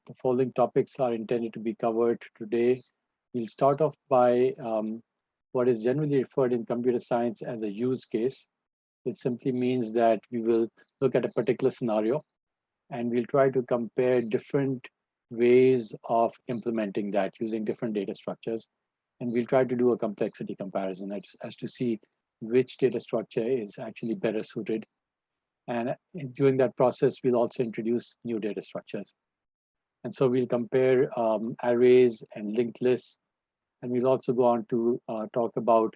The following topics are intended to be covered today. We'll start off by what is generally referred in computer science as a use case. It simply means that we will look at a particular scenario and we'll try to compare different ways of implementing that using different data structures. And we'll try to do a complexity comparison as to see which data structure is actually better suited. And during that process, we'll also introduce new data structures. And so we'll compare arrays and linked lists. And we'll also go on to talk about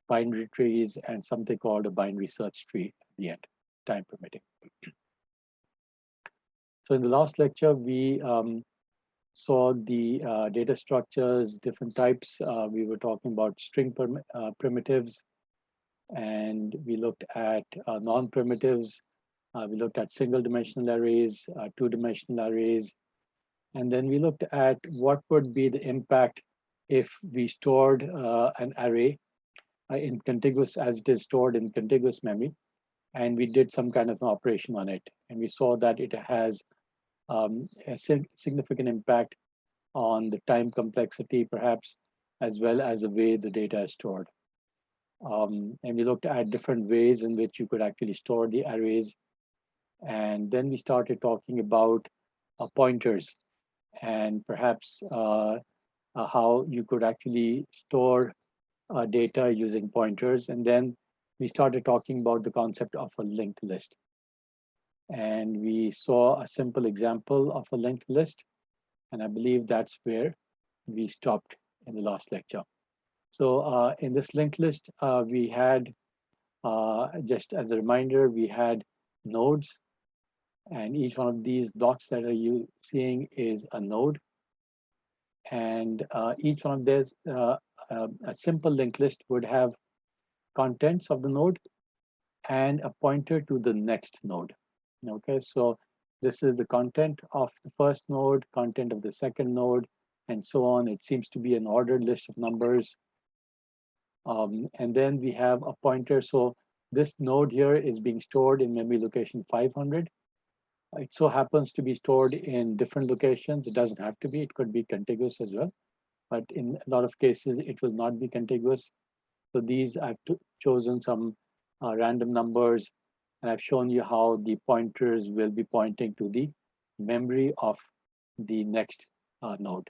binary trees and something called a binary search tree at the end, time permitting. So in the last lecture, we saw the data structures, different types. We were talking about string primitives, and we looked at non-primitives. We looked at single-dimensional arrays, two-dimensional arrays, and then we looked at what would be the impact if we stored an array in contiguous, as it is stored in contiguous memory, and we did some kind of an operation on it. And we saw that it has a significant impact on the time complexity, perhaps, as well as the way the data is stored. And we looked at different ways in which you could actually store the arrays. And then we started talking about pointers and perhaps how you could actually store data using pointers. And then we started talking about the concept of a linked list. And we saw a simple example of a linked list. And I believe that's where we stopped in the last lecture. So in this linked list, we had, just as a reminder, we had nodes. And each one of these dots that are you seeing is a node. And each one of these, a simple linked list would have contents of the node and a pointer to the next node. Okay, so this is the content of the first node, content of the second node, and so on. It seems to be an ordered list of numbers. And then we have a pointer. So this node here is being stored in memory location 500. It so happens to be stored in different locations. It doesn't have to be. It could be contiguous as well. But in a lot of cases, it will not be contiguous. So these, I've chosen some random numbers, and I've shown you how the pointers will be pointing to the memory of the next node.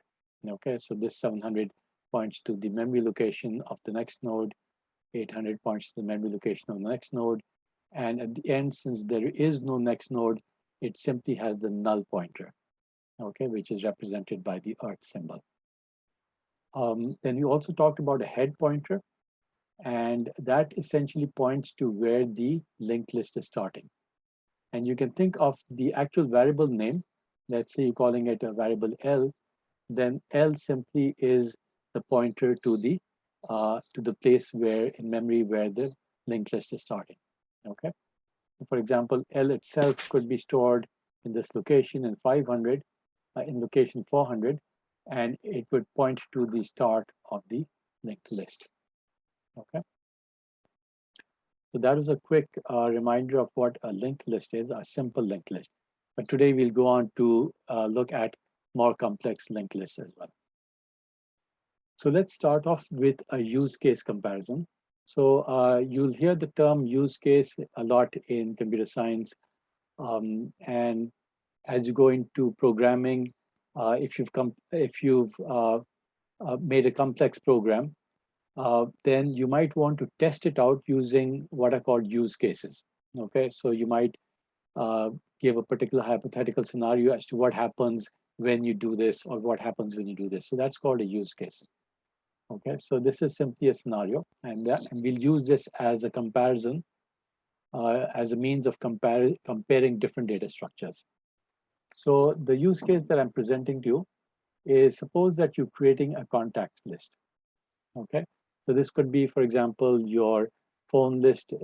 Okay, so this 700 points to the memory location of the next node, 800 points to the memory location of the next node. And at the end, since there is no next node, it simply has the null pointer, okay, which is represented by the Earth symbol. Then we also talked about a head pointer, and that essentially points to where the linked list is starting. And you can think of the actual variable name. Let's say you're calling it a variable L, then L simply is the pointer to the place where in memory where the linked list is starting. Okay. For example, L itself could be stored in this location in 500, in location 400, and it would point to the start of the linked list. Okay. So that is a quick reminder of what a linked list is, a simple linked list. But today we'll go on to look at more complex linked lists as well. So let's start off with a use case comparison. So you'll hear the term use case a lot in computer science. And as you go into programming, if you've made a complex program, then you might want to test it out using what are called use cases. Okay, so you might give a particular hypothetical scenario as to what happens when you do this or what happens when you do this. So that's called a use case. Okay, so this is simply a scenario, and we'll use this as a comparison, as a means of comparing different data structures. So the use case that I'm presenting to you is, suppose that you're creating a contacts list. Okay, so this could be, for example, your phone list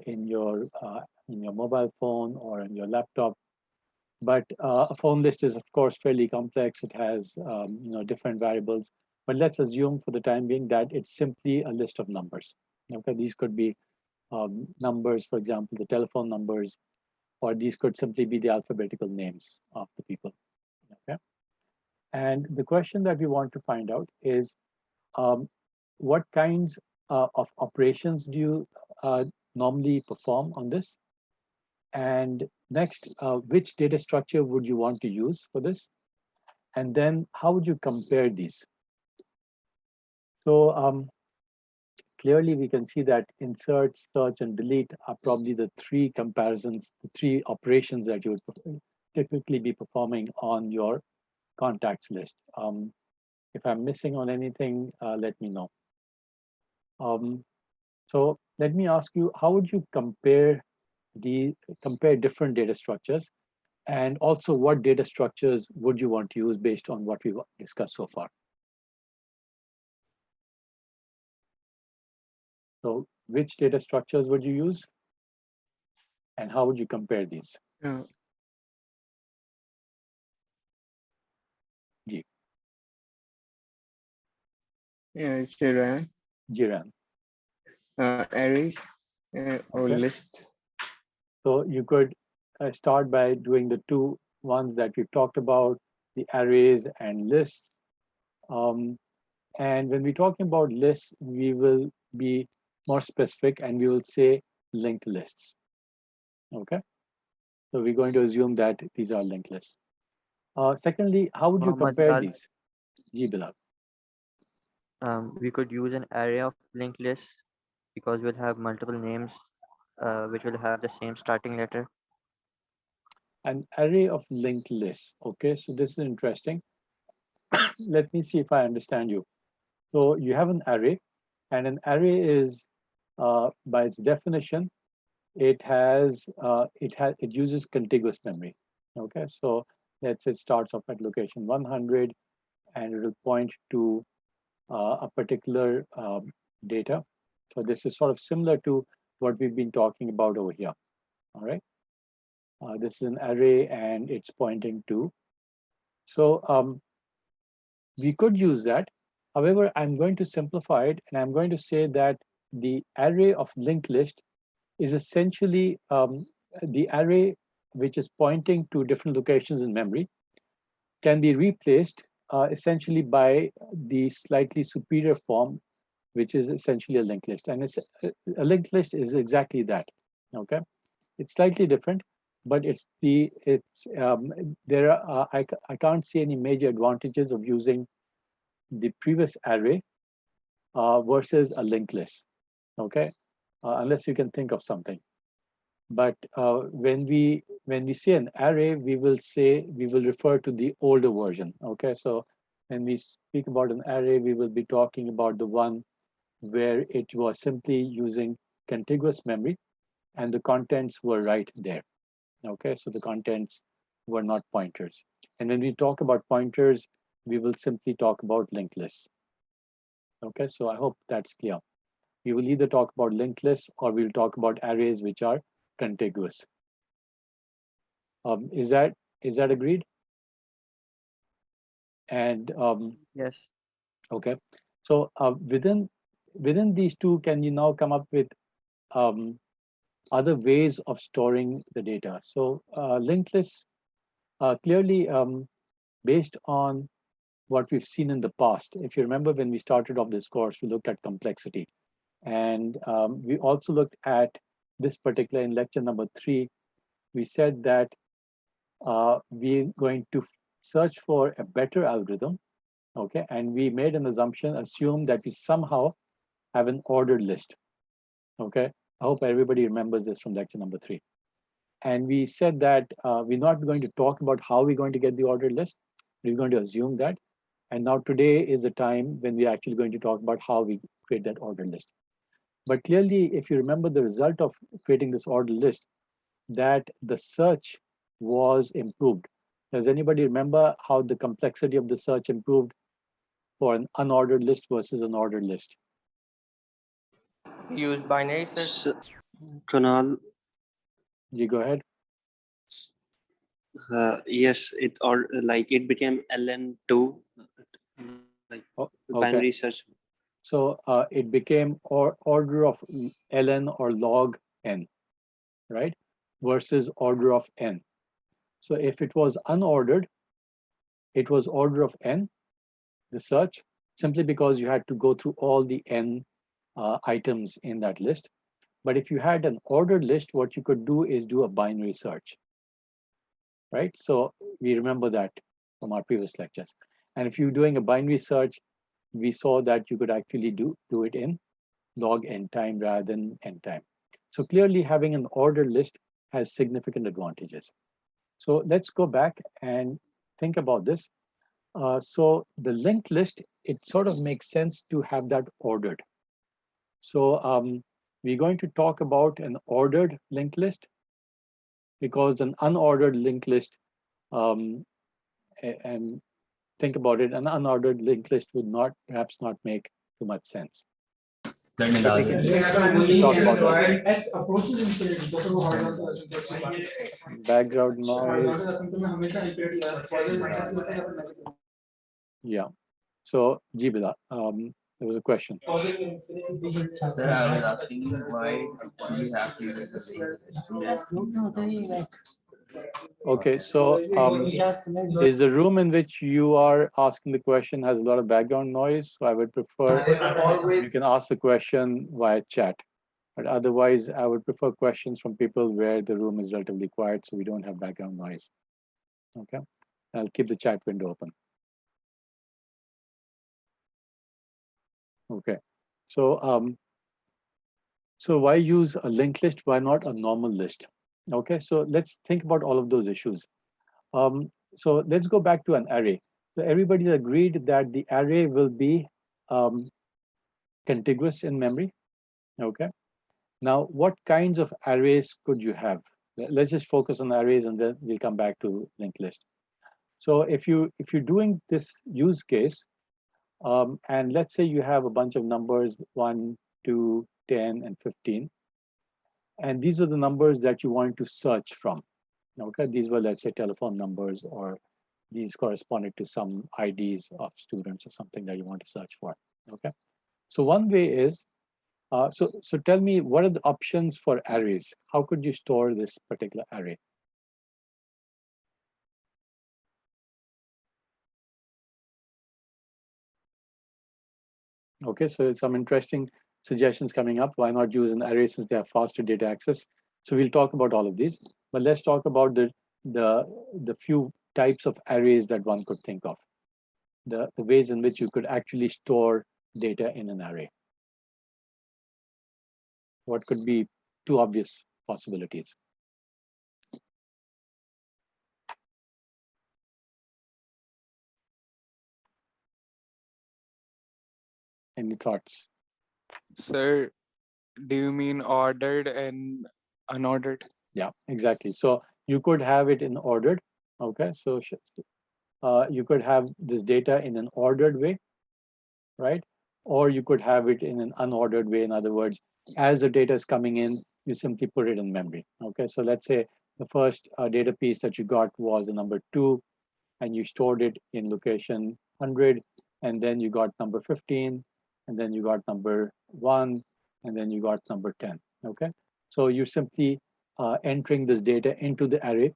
in your mobile phone or in your laptop. But a phone list is, of course, fairly complex. It has different variables. But let's assume for the time being that it's simply a list of numbers. Okay, these could be numbers, for example, the telephone numbers, or these could simply be the alphabetical names of the people. Okay. And the question that we want to find out is what kinds of operations do you normally perform on this? And next, which data structure would you want to use for this? And then how would you compare these? So clearly we can see that insert, search, and delete are probably the three comparisons, the three operations that you would typically be performing on your contacts list. If I'm missing on anything, let me know. So let me ask you, how would you compare different data structures? And also, what data structures would you want to use based on what we've discussed so far? So which data structures would you use? And how would you compare these? Uh, G. yeah, Jiran, Jiran. arrays or Okay. lists. So you could start by doing the two ones that we've talked about, the arrays and lists. And when we're talking about lists, we will be more specific and we will say linked lists. Okay. So we're going to assume that these are linked lists. Secondly, how would you Mohammed compare Bilal, these? Ji Bilal. we could use an array of linked lists because we'll have multiple names which will have the same starting letter. An array of linked lists. Okay, so this is interesting. Let me see if I understand you. So you have an array, and an array is, by its definition, it uses contiguous memory. Okay, so let's say it starts off at location 100, and it will point to a particular data. So this is sort of similar to what we've been talking about over here. All right, this is an array, and it's pointing to. So we could use that. However, I'm going to simplify it, and I'm going to say that the array of linked list is essentially the array which is pointing to different locations in memory can be replaced essentially by the slightly superior form, which is essentially a linked list. And a linked list is exactly that. Okay, it's slightly different, but there are I can't see any major advantages of using the previous array versus a linked list. Okay, unless you can think of something. But when we say an array, we will refer to the older version. Okay, so when we speak about an array, we will be talking about the one where it was simply using contiguous memory and the contents were right there. Okay, so the contents were not pointers. And when we talk about pointers, we will simply talk about linked lists. Okay, so I hope that's clear. We will either talk about linked lists or we'll talk about arrays which are contiguous. Is that agreed? And Yes. okay, so within these two, can you now come up with um, other ways of storing the data? So linked lists clearly based on what we've seen in the past. If you remember when we started off this course, we looked at complexity, and we also looked at this particular in lecture number 3. We said that we're going to search for a better algorithm, okay? And we made an assume that we somehow have an ordered list, okay? I hope everybody remembers this from lecture number 3. And we said that we're not going to talk about how we're going to get the ordered list. We're going to assume that. And now today is the time when we're actually going to talk about how we create that ordered list. But clearly, if you remember the result of creating this ordered list, that the search was improved. Does anybody remember how the complexity of the search improved for an unordered list versus an ordered list? Use binary search. So, Kunal, You go ahead. yes, it became LN2, like Oh, binary okay. search. So it became order of ln or log n, right? Versus order of n. So if it was unordered, it was order of n, the search, simply because you had to go through all the n items in that list. But if you had an ordered list, what you could do is do a binary search, right? So we remember that from our previous lectures. And if you're doing a binary search, we saw that you could actually do it in log n time rather than n time. So clearly having an ordered list has significant advantages. So let's go back and think about this. So the linked list, it sort of makes sense to have that ordered. So we're going to talk about an ordered linked list, because an unordered linked list, and think about it, an unordered linked list would perhaps not make too much sense. But we can talk about that. Background noise. Yeah. So Jibila, there was a question. Sir, I was asking you why do we have to use the same? Okay, so is the room in which you are asking the question has a lot of background noise? So I would prefer you can ask the question via chat. But otherwise, I would prefer questions from people where the room is relatively quiet, so we don't have background noise. Okay, I'll keep the chat window open. Okay, so so why use a linked list? Why not a normal list? Okay, so let's think about all of those issues. So let's go back to an array. So everybody agreed that the array will be contiguous in memory. Okay. Now, what kinds of arrays could you have? Let's just focus on arrays, and then we'll come back to linked list. So if you're doing this use case, and let's say you have a bunch of numbers 1, 2, 10, and 15, and these are the numbers that you want to search from. Okay, these were, let's say, telephone numbers, or these corresponded to some IDs of students or something that you want to search for. Okay, so one way is, so tell me, what are the options for arrays? How could you store this particular array? Okay, so some interesting suggestions coming up. Why not use an array since they have faster data access? So we'll talk about all of these, but let's talk about the few types of arrays that one could think of. The ways in which you could actually store data in an array. What could be two obvious possibilities? Any thoughts? Sir, do you mean ordered and unordered? Yeah, exactly. So you could have it in ordered. Okay, so you could have this data in an ordered way, right? Or you could have it in an unordered way. In other words, as the data is coming in, you simply put it in memory. Okay, so let's say the first data piece that you got was the number 2, and you stored it in location 100, and then you got number 15, and then you got number 1, and then you got number 10. Okay, so you're simply entering this data into the array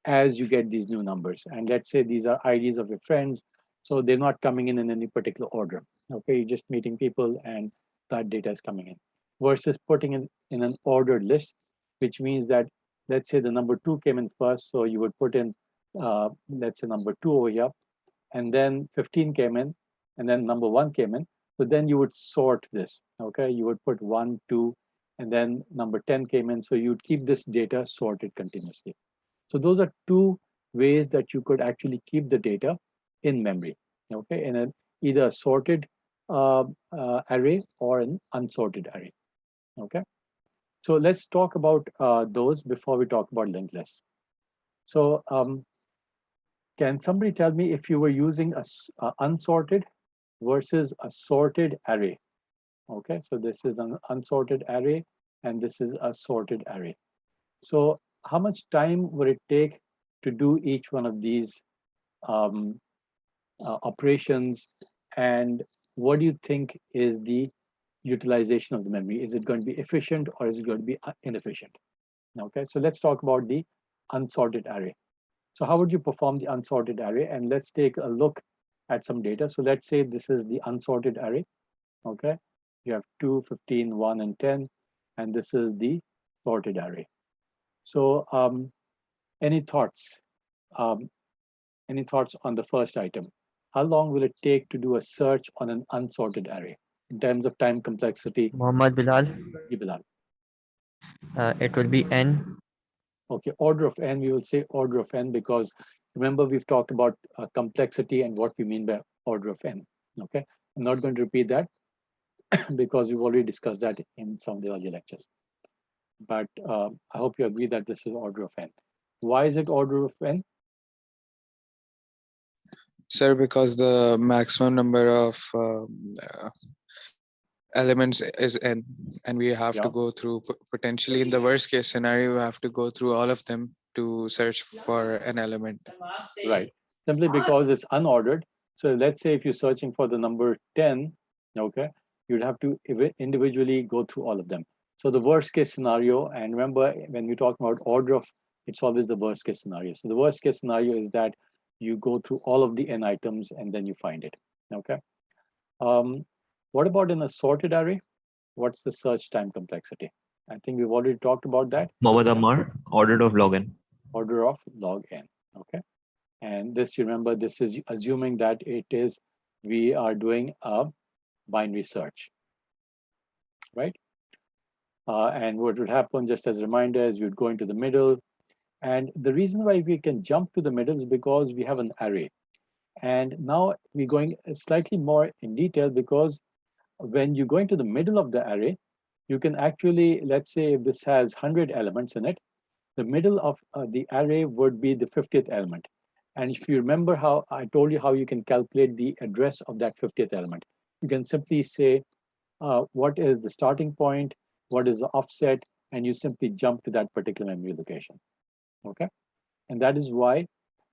as you get these new numbers. And let's say these are IDs of your friends, so they're not coming in any particular order. Okay, you're just meeting people and that data is coming in. Versus putting it in an ordered list, which means that, let's say the number 2 came in first, so you would put in, let's say number 2 over here, and then 15 came in, and then number 1 came in. So then you would sort this. Okay, you would put 1, 2, and then number 10 came in. So you'd keep this data sorted continuously. So those are two ways that you could actually keep the data in memory. Okay, in either a sorted array or an unsorted array. Okay, so let's talk about those before we talk about linked lists. So can somebody tell me if you were using a unsorted versus a sorted array? Okay, so this is an unsorted array and this is a sorted array. So how much time would it take to do each one of these operations, and what do you think is the utilization of the memory? Is it going to be efficient or is it going to be inefficient? Okay, so let's talk about the unsorted array. So how would you perform the unsorted array? And let's take a look at some data. So let's say this is the unsorted array. Okay, you have 2, 15, 1, and 10, and this is the sorted array. So any thoughts? Um, any thoughts on the first item? How long will it take to do a search on an unsorted array in terms of time complexity? Mohammad Bilal, Bilal. it will be n. Okay, order of n, we will say order of n because remember we've talked about complexity and what we mean by order of n. Okay, I'm not going to repeat that because we've already discussed that in some of the earlier lectures. But I hope you agree that this is order of n. Why is it order of n? Sir, because the maximum number of elements is n, and we have to Yeah. go through potentially in the worst case scenario, we have to go through all of them to search for an element. Right. Simply because it's unordered. So let's say if you're searching for the number 10, okay, you'd have to individually go through all of them. So the worst case scenario, and remember when we talk about order of, it's always the worst case scenario. So the worst case scenario is that you go through all of the n items and then you find it. Okay. What about in a sorted array? What's the search time complexity? I think we've already talked about that. Mohammad Ammar, ordered of log n. Order of log n. Okay. And this, you remember, this is assuming that it is, we are doing a binary search, right? And what would happen, just as a reminder, is you'd go into the middle. And the reason why we can jump to the middle is because we have an array. And now we're going slightly more in detail because when you go into the middle of the array, you can actually, let's say if this has 100 elements in it, the middle of the array would be the 50th element. And if you remember how I told you how you can calculate the address of that 50th element, you can simply say, what is the starting point, what is the offset, and you simply jump to that particular memory location, okay? And that is why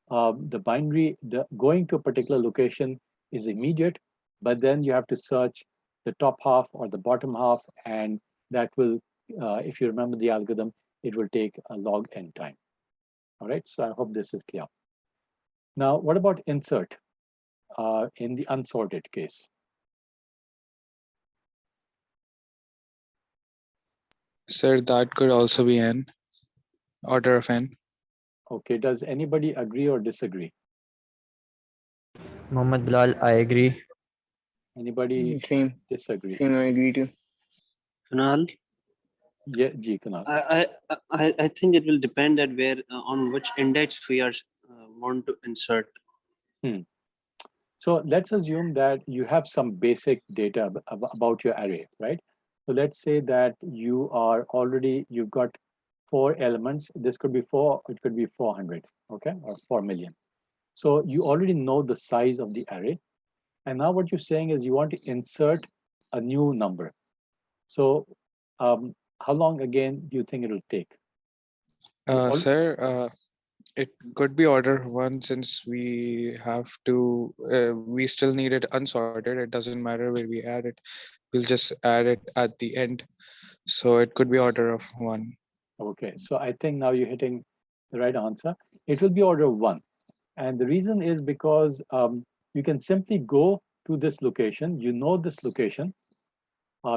the binary, going to a particular location is immediate, but then you have to search the top half or the bottom half, and that will, if you remember the algorithm, it will take a log n time. All right, so I hope this is clear. Now, what about insert in the unsorted case? Sir, that could also be n, order of n. Okay, does anybody agree or disagree? Mohammad Bilal, I agree. Anybody Same, disagree? same, I agree too. Kunal, Yeah, Ji, Kunal. I think it will depend at where on which index we are want to insert. So let's assume that you have some basic data about your array, right? So let's say that you are already, you've got 4 elements. This could be 4, it could be 400, okay, or 4 million. So you already know the size of the array. And now what you're saying is you want to insert a new number. So how long again do you think it will take? Sir, it could be order of 1 since we have to, we still need it unsorted. It doesn't matter where we add it. We'll just add it at the end. So it could be order of 1. Okay, so I think now you're hitting the right answer. It will be order of 1. And the reason is because you can simply go to this location. You know this location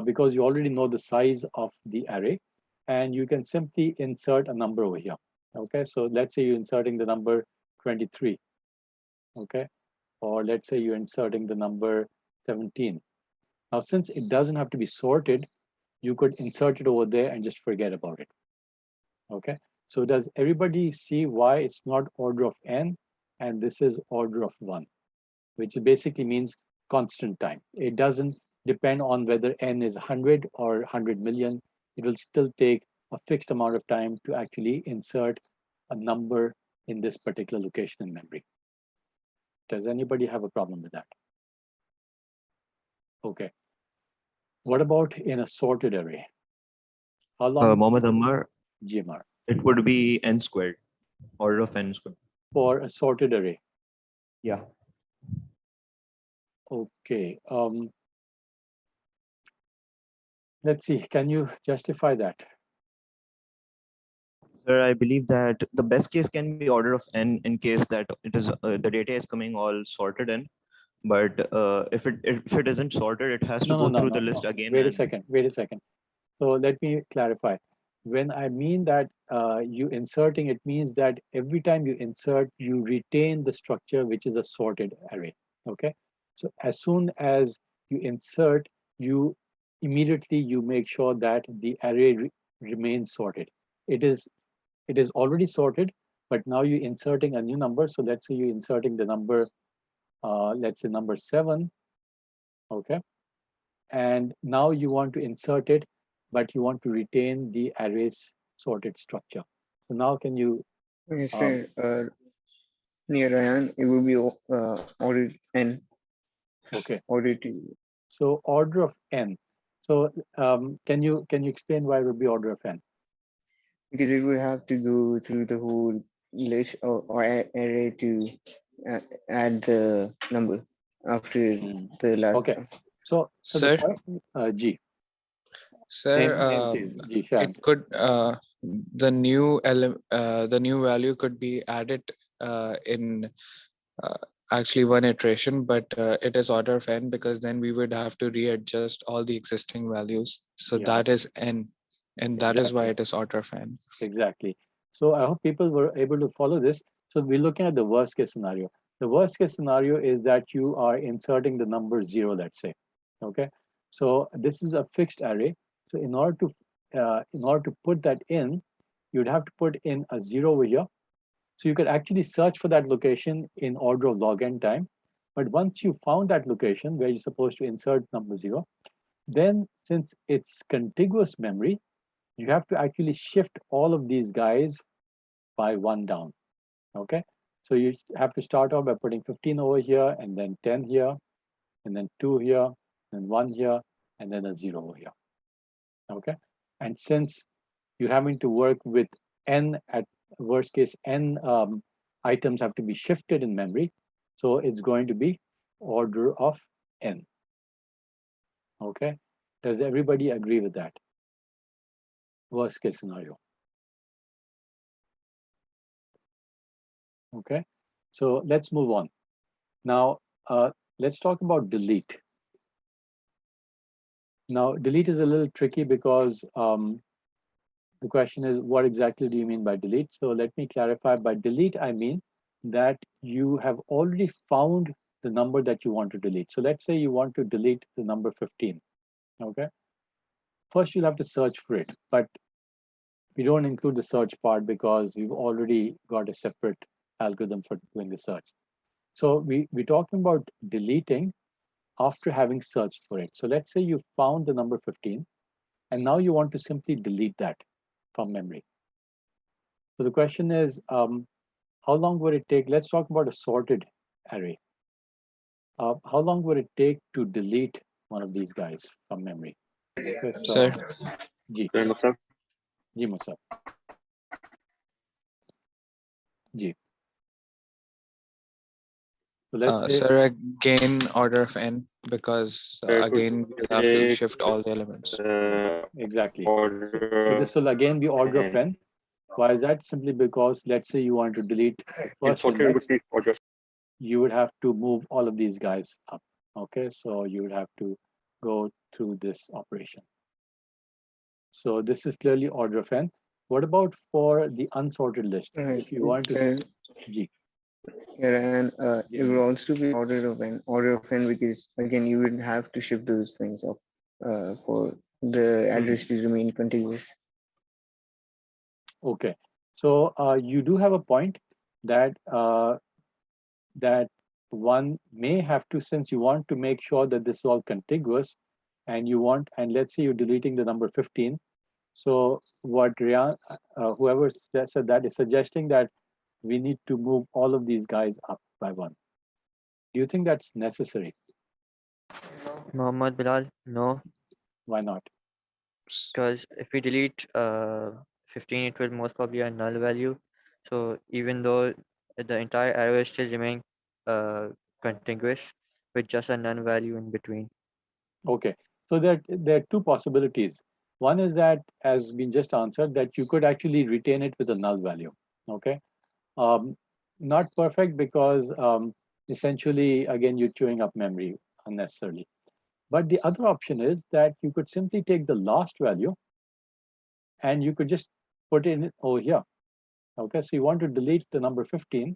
because you already know the size of the array. And you can simply insert a number over here. Okay, so let's say you're inserting the number 23. Okay, or let's say you're inserting the number 17. Now, since it doesn't have to be sorted, you could insert it over there and just forget about it. Okay, so does everybody see why it's not order of n and this is order of 1, which basically means constant time. It doesn't depend on whether n is 100 or 100 million. It will still take a fixed amount of time to actually insert a number in this particular location in memory. Does anybody have a problem with that? Okay. What about in a sorted array? How long? Mohammad Ammar, GMR. it would be n squared, order of n squared. For a sorted array. Yeah. Okay. Let's see. Can you justify that? Sir, I believe that the best case can be order of n in case that it is the data is coming all sorted in. But if it isn't sorted, it has to No, no, go no, through no, the list no. again. Wait a And second. Wait a second. So let me clarify. When I mean that you inserting, it means that every time you insert, you retain the structure, which is a sorted array. Okay. So as soon as you insert, you immediately you make sure that the array remains sorted. It is already sorted, but now you're inserting a new number. So let's say you're inserting the number, let's say number 7. Okay. And now you want to insert it, but you want to retain the array's sorted structure. So now can you, Yes, um, sir. Near Ryan, it will be order n, okay, order to, so order of n. So can you explain why it would be order of n? because it will have to go through the whole list or array to add the number after Mm. the last Okay, one. so the Sir, point, G, sir, name please, G, Shan. it could the new value could be added in uh, actually one iteration, but it is order of n because then we would have to readjust all the existing values. So Yeah. that is n, and that is why it is order of n. Exactly. So I hope people were able to follow this. So we're looking at the worst case scenario. The worst case scenario is that you are inserting the number 0, let's say. Okay. So this is a fixed array. So in order to put that in, you'd have to put in a 0 over here. So you could actually search for that location in order of log n time. But once you found that location where you're supposed to insert number 0, then since it's contiguous memory, you have to actually shift all of these guys by 1 down. Okay. So you have to start off by putting 15 over here, and then 10 here, and then 2 here, and 1 here, and then a 0 over here. Okay. And since you're having to work with n, at worst case, n items have to be shifted in memory. So it's going to be order of n. Okay. Does everybody agree with that? Worst case scenario. Okay. So let's move on. Now, let's talk about delete. Now, delete is a little tricky because the question is, what exactly do you mean by delete? So let me clarify. By delete, I mean that you have already found the number that you want to delete. So let's say you want to delete the number 15. Okay. First, you'll have to search for it, but we don't include the search part because we've already got a separate algorithm for doing the search. So we're talking about deleting after having searched for it. So let's say you found the number 15, and now you want to simply delete that from memory. So the question is, how long would it take? Let's talk about a sorted array. How long would it take to delete one of these guys from memory? Okay, so Sir, G, G Musa, G. So let's say, sir, again order of n because again we will have to shift all the elements. exactly. So this will again be order of n. Why is that? Simply because let's say you want to delete the first index, you would have to move all of these guys up. Okay, so you would have to go through this operation. So this is clearly order of n. What about for the unsorted list? If you want to, G. And it will also be order of n because again you would have to shift those things up for the address to remain contiguous. Okay, so you do have a point that that one may have to, since you want to make sure that this is all contiguous, and you want, and let's say you're deleting the number 15. So what Rian, whoever said that is suggesting that we need to move all of these guys up by 1. Do you think that's necessary? Mohammed Bilal, no, Why not? because if we delete 15, it will most probably a null value. So even though the entire array still remain uh, contiguous with just a null value in between. Okay, so there are two possibilities. One is that, as been just answered, that you could actually retain it with a null value. Okay, not perfect because essentially, again, you're chewing up memory unnecessarily. But the other option is that you could simply take the last value and you could just put it in over here. Okay, so you want to delete the number 15,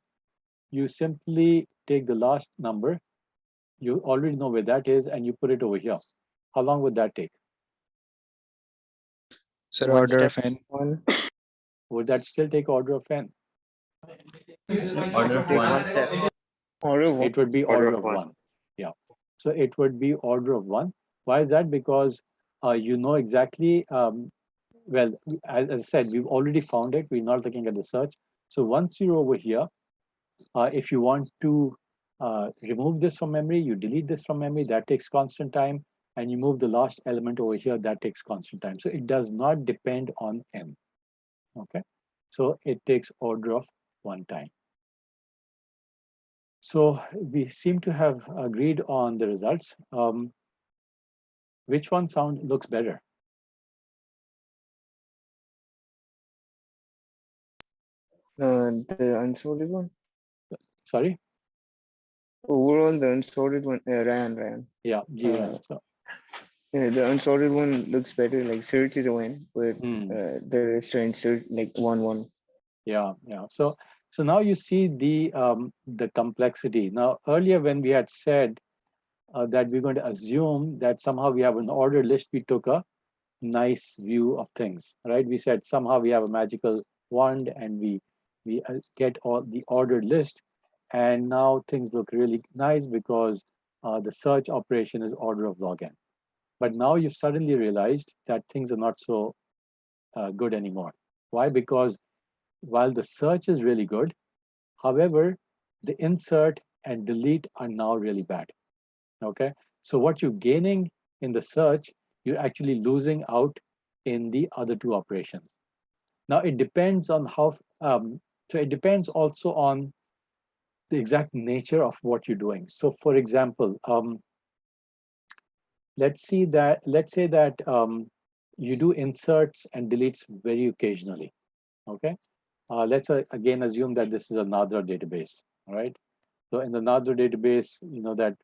you simply take the last number, you already know where that is, and you put it over here. How long would that take? Sir, One order step. of n. Would that still take order of n? Order of Take one. one step. Order of one. It would be order of one. Yeah. So it would be order of one. Why is that? Because you know exactly, well, as I said, we've already found it. We're not looking at the search. So once you're over here, if you want to remove this from memory, you delete this from memory, that takes constant time. And you move the last element over here, that takes constant time. So it does not depend on n. Okay. So it takes order of one time. So we seem to have agreed on the results. Which one looks better? The unsorted one. Sorry? Overall, the unsorted one, ran. Yeah, GRAM. So, Yeah, the unsorted one looks better. Like search is a win, but the rest are insert like 1-1. yeah. So now you see the complexity. Now earlier when we had said that we're going to assume that somehow we have an ordered list, we took a nice view of things, right? We said somehow we have a magical wand and we get all the ordered list, and now things look really nice because the search operation is order of log n. But now you've suddenly realized that things are not so good anymore. Why? Because while the search is really good, however, the insert and delete are now really bad. Okay, so what you're gaining in the search, you're actually losing out in the other two operations. Now it depends on how, so it depends also on the exact nature of what you're doing. So for example, let's say that you do inserts and deletes very occasionally. Okay, let's again assume that this is a NADRA database. All right, so in the NADRA database, you know that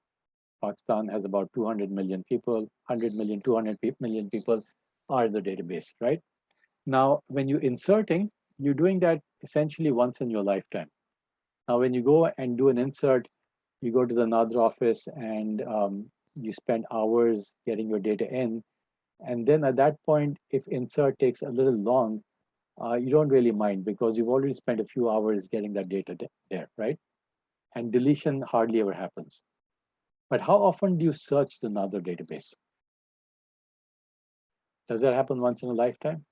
Pakistan has about 200 million people, 100 million, 200 million people are the database, right? Now, when you're inserting, you're doing that essentially once in your lifetime. Now, when you go and do an insert, you go to the NADRA office and you spend hours getting your data in. And then at that point, if insert takes a little long, you don't really mind because you've already spent a few hours getting that data there, right? And deletion hardly ever happens. But how often do you search the NADRA database? Does that happen once in a lifetime?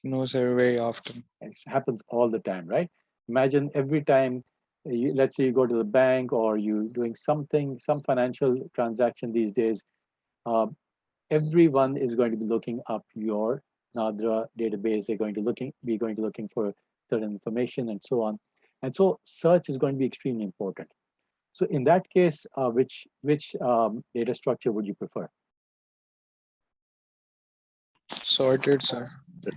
No, sir, very often. It happens all the time, right? Imagine every time, let's say you go to the bank or you're doing something, some financial transaction these days, everyone is going to be looking up your NADRA database. They're going to be looking for certain information and so on. And so search is going to be extremely important. So in that case, which data structure would you prefer? Sorted, sir.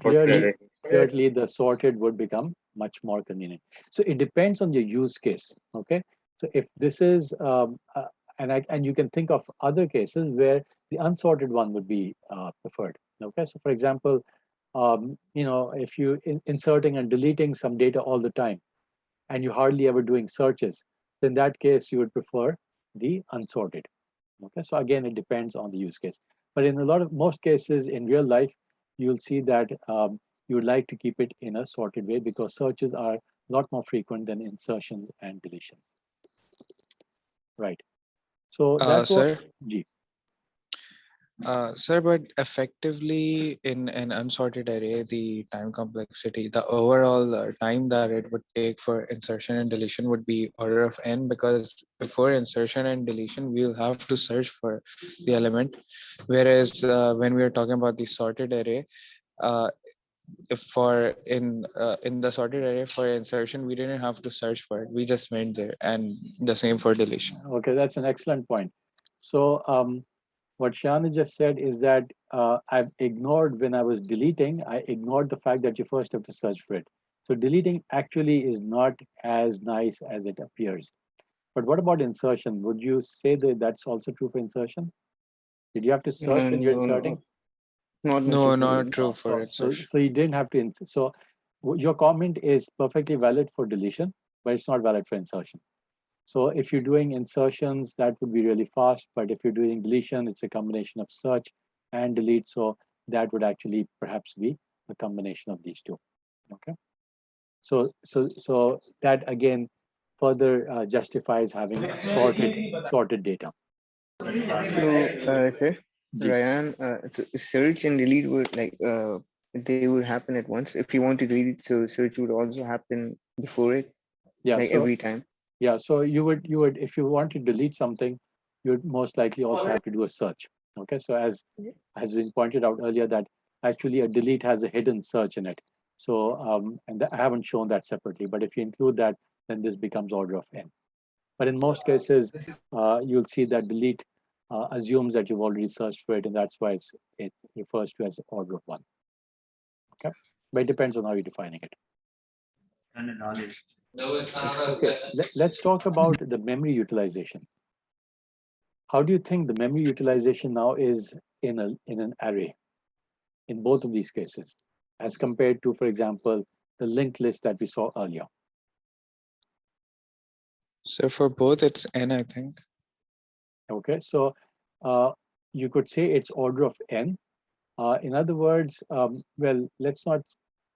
Clearly, the sorted would become much more convenient. So it depends on your use case. Okay. So if this is, and you can think of other cases where the unsorted one would be preferred. Okay. So for example, if you inserting and deleting some data all the time, and you hardly ever doing searches, in that case you would prefer the unsorted. Okay. So again, it depends on the use case. But in most cases in real life, you'll see that you would like to keep it in a sorted way because searches are a lot more frequent than insertions and deletions. Right. So that's what. Sir. G. Sir, but effectively in an unsorted array, the time complexity, the overall time that it would take for insertion and deletion would be order of n, because before insertion and deletion, we'll have to search for the element. Whereas when we are talking about the sorted array, in the sorted array for insertion, we didn't have to search for it. We just went there, and the same for deletion. Okay, that's an excellent point. So what Shyam just said is that I've ignored when I was deleting, I ignored the fact that you first have to search for it. So deleting actually is not as nice as it appears. But what about insertion? Would you say that that's also true for insertion? Did you have to search when you're No, inserting? not No, necessarily. not true for So, insertion. so you didn't have to. So your comment is perfectly valid for deletion, but it's not valid for insertion. So if you're doing insertions, that would be really fast. But if you're doing deletion, it's a combination of search and delete. So that would actually perhaps be a combination of these two. Okay. So that again further justifies having sorted data. So, sir, Ji. Ryan, so search and delete would they would happen at once. If you want to delete, so search would also happen before it, Yeah. like So every time. yeah. So you would if you want to delete something, you would most likely also have to do a search. Okay. So as has been pointed out earlier, that actually a delete has a hidden search in it. So and I haven't shown that separately, but if you include that, then this becomes order of n. But in most cases, you'll see that delete assumes that you've already searched for it, and that's why it refers to as order of one. Okay, but it depends on how you're defining it. And the knowledge. Okay, let's talk about the memory utilization. How do you think the memory utilization now is in an array in both of these cases, as compared to, for example, the linked list that we saw earlier? So for both, it's n, I think. Okay, so you could say it's order of n. In other words, well, let's not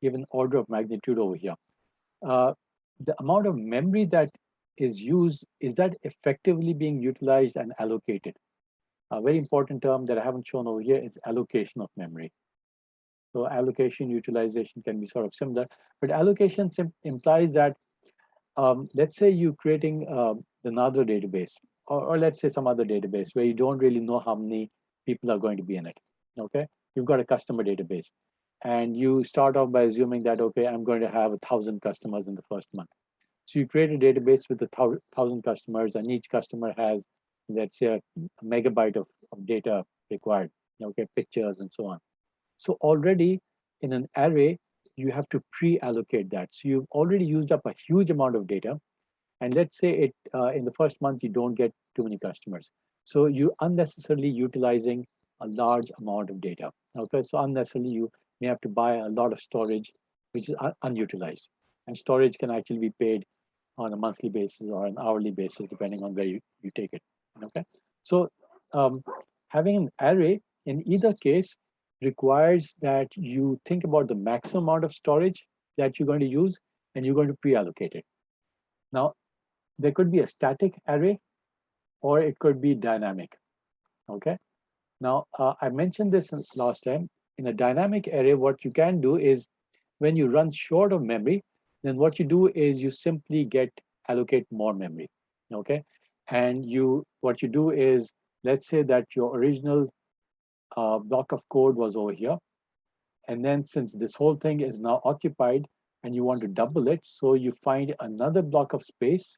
give an order of magnitude over here. The amount of memory that is used, is that effectively being utilized and allocated? A very important term that I haven't shown over here is allocation of memory. So allocation, utilization can be sort of similar, but allocation implies that, let's say you're creating another database, or let's say some other database where you don't really know how many people are going to be in it. Okay, you've got a customer database, and you start off by assuming that, okay, I'm going to have 1,000 customers in the first month. So you create a database with 1,000 customers, and each customer has, let's say, a megabyte of data required. Okay, pictures and so on. So already in an array, you have to pre-allocate that. So you've already used up a huge amount of data. And let's say it in the first month, you don't get too many customers. So you unnecessarily utilizing a large amount of data. Okay, so unnecessarily you may have to buy a lot of storage, which is unutilized. And storage can actually be paid on a monthly basis or an hourly basis, depending on where you take it. Okay, so having an array in either case requires that you think about the maximum amount of storage that you're going to use, and you're going to pre-allocate it. Now, there could be a static array, or it could be dynamic. Okay. Now, I mentioned this last time. In a dynamic array, what you can do is when you run short of memory, then what you do is you simply allocate more memory. Okay. And what you do is, let's say that your original block of code was over here. And then since this whole thing is now occupied and you want to double it, so you find another block of space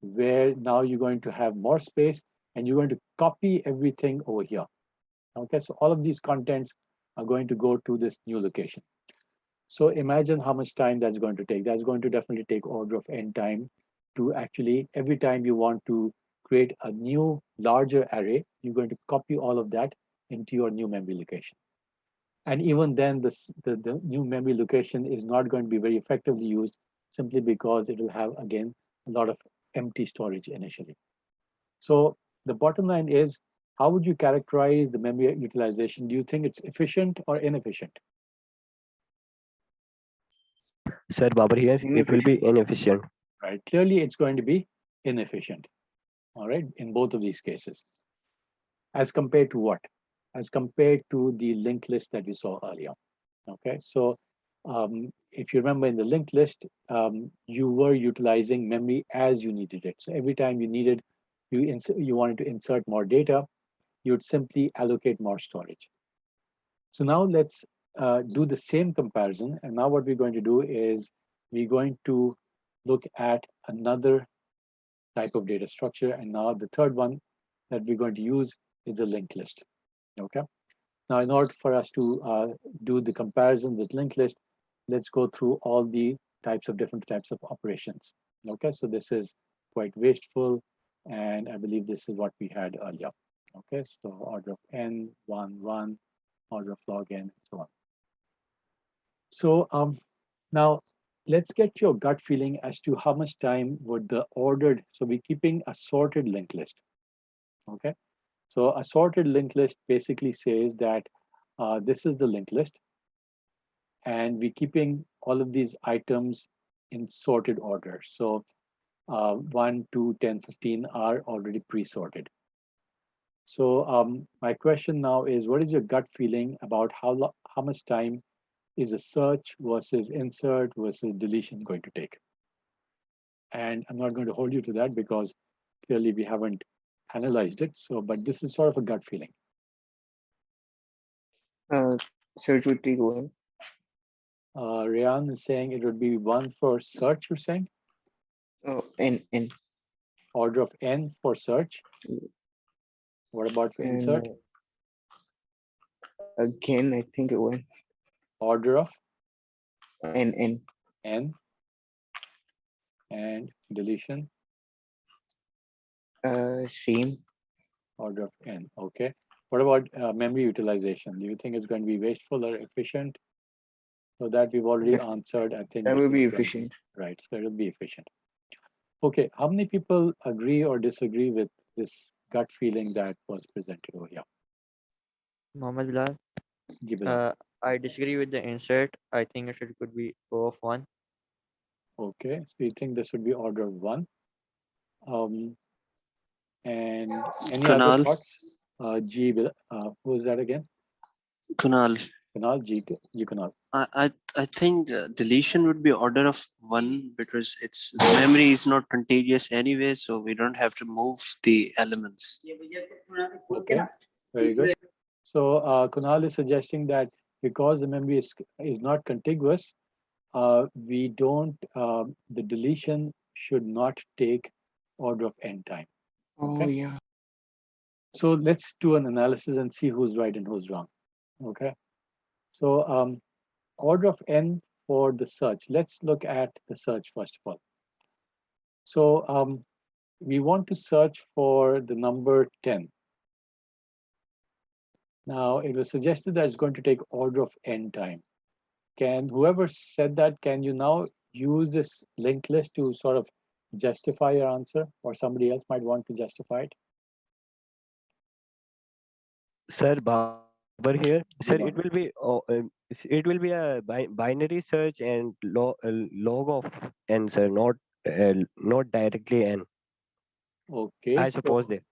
where now you're going to have more space, and you're going to copy everything over here. Okay, so all of these contents are going to go to this new location. So imagine how much time that's going to take. That's going to definitely take order of n time to actually, every time you want to create a new larger array, you're going to copy all of that into your new memory location. And even then, the new memory location is not going to be very effectively used, simply because it will have, again, a lot of empty storage initially. So the bottom line is, how would you characterize the memory utilization? Do you think it's efficient or inefficient? Sir Babar here, it will be inefficient. Right. Clearly, it's going to be inefficient. All right, in both of these cases. As compared to what? As compared to the linked list that we saw earlier. Okay, so if you remember in the linked list, you were utilizing memory as you needed it. So every time you wanted to insert more data, you would simply allocate more storage. So now let's do the same comparison. And now what we're going to do is we're going to look at another type of data structure. And now the third one that we're going to use is a linked list. Okay. Now, in order for us to do the comparison with linked list, let's go through all the different types of operations. Okay, so this is quite wasteful, and I believe this is what we had earlier. Okay, so order of n, 1, 1, order of log n, and so on. So now let's get your gut feeling as to how much time would the ordered, so we're keeping a sorted linked list. Okay, so a sorted linked list basically says that this is the linked list, and we're keeping all of these items in sorted order. So 1, 2, 10, 15 are already pre-sorted. So my question now is, what is your gut feeling about how much time is a search versus insert versus deletion going to take? And I'm not going to hold you to that because clearly we haven't analyzed it. So, but this is sort of a gut feeling. Search would take one. Rayan is saying it would be 1 for search, you're saying? Oh, n. Order of n for search. What about for insert? Again, I think it went Order of n. n. And deletion? Same. Order of n. Okay. What about memory utilization? Do you think it's going to be wasteful or efficient? So that we've already answered. I think That this would is be going to efficient. right. So it'll be efficient. Okay. How many people agree or disagree with this gut feeling that was presented over here? Mohammed Bilal. Ji, Bilal. I disagree with the insert. I think it could be O of 1. Okay. So you think this would be order of 1? And any other Kunal. thoughts? G, who was that again? Kunal. Kunal, G, Kunal. I think deletion would be order of 1 because it's the memory is not contiguous anyway, so we don't have to move the elements. Okay, very good. So Kunal is suggesting that because the memory is not contiguous, we don't, the deletion should not take order of n time. Okay. Oh, yeah. So let's do an analysis and see who's right and who's wrong. Okay. So order of n for the search. Let's look at the search first of all. So we want to search for the number 10. Now it was suggested that it's going to take order of n time. Can whoever said that, can you now use this linked list to sort of justify your answer, or somebody else might want to justify it? Sir, Babar here. Sir, Babar. it will be a binary search and log of n, sir, not directly n. Okay. I suppose that.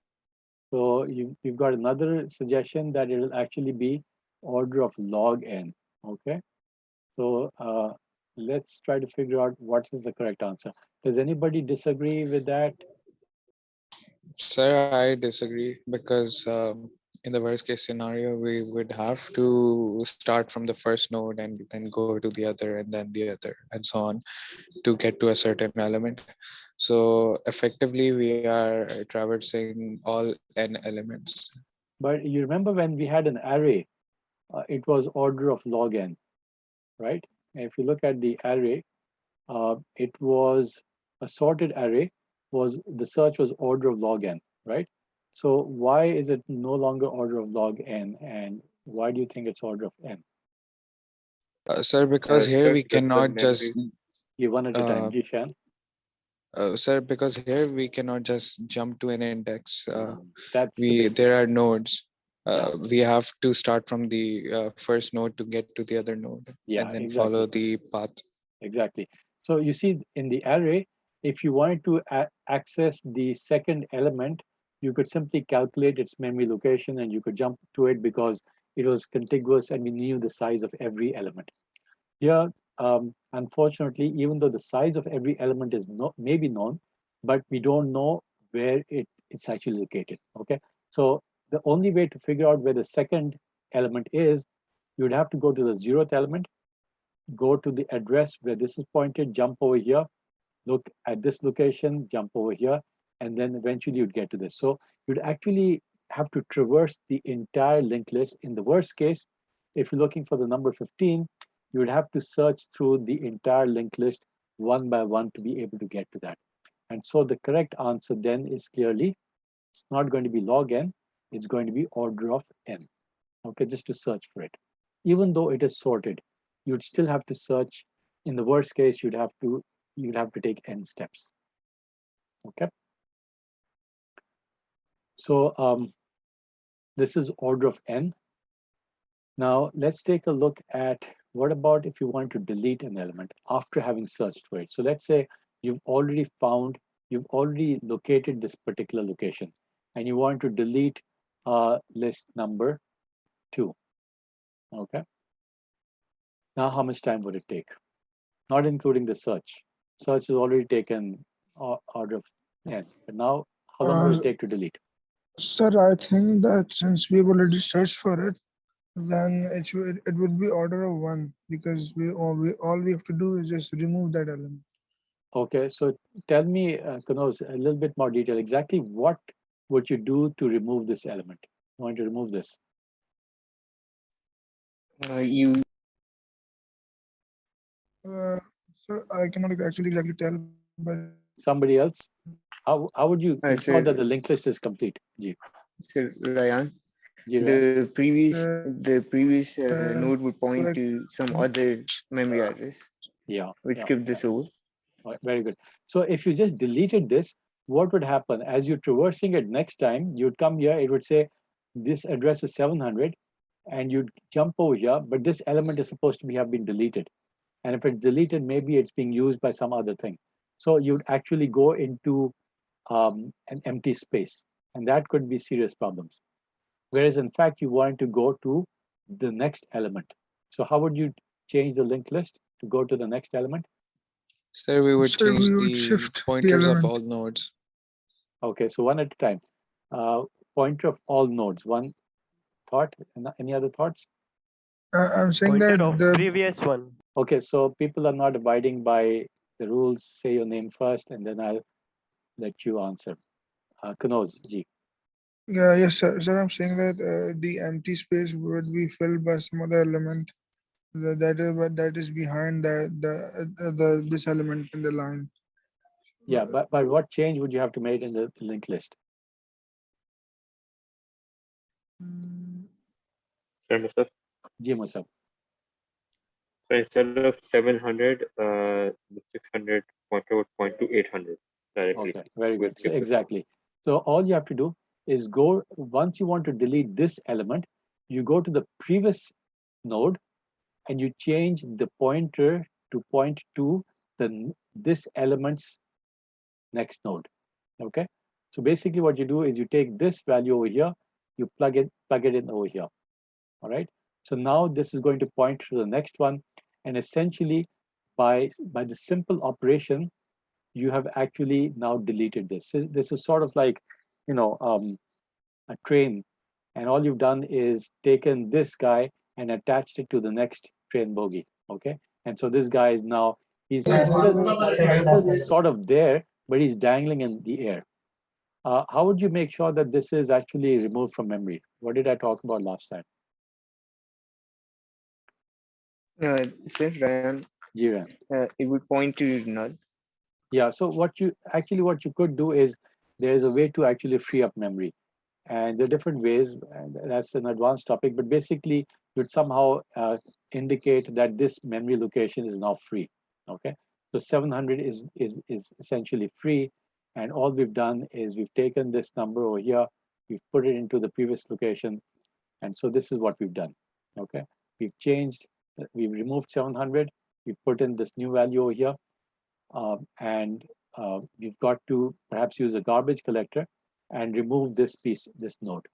So you've got another suggestion that it will actually be order of log n. Okay. So let's try to figure out what is the correct answer. Does anybody disagree with that? Sir, I disagree because in the worst case scenario, we would have to start from the first node and then go to the other and then the other and so on to get to a certain element. So effectively, we are traversing all n elements. But you remember when we had an array, it was order of log n, right? If you look at the array, it was a sorted array, the search was order of log n, right? So why is it no longer order of log n, and why do you think it's order of n? Sir, because here we cannot just You one at a time, Jishan. sir, because here we cannot just jump to an index. That's there are nodes. We have to start from the first node to get to the other node, Yeah, and then exactly. follow the path. Exactly. So you see in the array, if you wanted to access the second element, you could simply calculate its memory location and you could jump to it because it was contiguous and we knew the size of every element. Here, unfortunately, even though the size of every element is maybe known, but we don't know where it's actually located. Okay. So the only way to figure out where the second element is, you would have to go to the 0th element, go to the address where this is pointed, jump over here, look at this location, jump over here, and then eventually you'd get to this. So you'd actually have to traverse the entire linked list. In the worst case, if you're looking for the number 15, you would have to search through the entire linked list one by one to be able to get to that. And so the correct answer then is clearly, it's not going to be log n, it's going to be order of n. Okay, just to search for it. Even though it is sorted, you'd still have to search. In the worst case, you'd have to take n steps. Okay. So this is order of n. Now let's take a look at what about if you want to delete an element after having searched for it. So let's say you've already located this particular location and you want to delete list number 2. Okay. Now how much time would it take? Not including the search. Search is already taken order of n. But now how long will it take to delete? Sir, I think that since we've already searched for it, then it would be order of 1 because all we have to do is just remove that element. Okay, so tell me, Kanauz, a little bit more detail. Exactly what would you do to remove this element? You want to remove this? You Sir, I cannot actually exactly tell, but Somebody else? How would you ensure sir, that the linked list is complete? Ji. Sir Ryan, Ji, Ryan. the previous node would point like- to some other memory address, Yeah. which yeah. skipped this over. All right, very good. So if you just deleted this, what would happen? As you're traversing it next time, you'd come here, it would say, this address is 700, and you'd jump over here, but this element is supposed to have been deleted. And if it's deleted, maybe it's being used by some other thing. So you'd actually go into an empty space, and that could be serious problems. Whereas in fact, you want to go to the next element. So how would you change the linked list to go to the next element? So we would Sir, we change would the shift the pointers of element. all nodes. Okay, so one at a time. Pointer of all nodes. One thought. Any other thoughts? I'm saying Pointer that of the previous one. Okay, so people are not abiding by the rules. Say your name first, and then I'll let you answer. Kanauz, Ji. yes, sir. Sir, I'm saying that the empty space would be filled by some other element that is behind this element in the line. Yeah, but what change would you have to make in the linked list? Sir, Mr. Ji, Musab. So instead of 700, the 600 pointer would point to 800 directly. Okay, very We'll good. So skip this exactly. So all you have to do is go, once you want to delete this element, you go to the previous node and you change the pointer to point to this element's next node. Okay. So basically what you do is you take this value over here, you plug it in over here. All right. So now this is going to point to the next one. And essentially by the simple operation, you have actually now deleted this. So this is sort of like, a train, and all you've done is taken this guy and attached it to the next train bogie. Okay, and so this guy is now he's still sort of there, but he's dangling in the air. How would you make sure that this is actually removed from memory? What did I talk about last time? Sir Ryan, Jiran. it would point to null. Yeah, so what you could do is there's a way to actually free up memory. And there are different ways, and that's an advanced topic, but basically you'd somehow indicate that this memory location is now free. Okay, so 700 is essentially free, and all we've done is we've taken this number over here, we've put it into the previous location, and so this is what we've done. Okay, we've removed 700, we've put in this new value over here, and we've got to perhaps use a garbage collector and remove this piece, this node.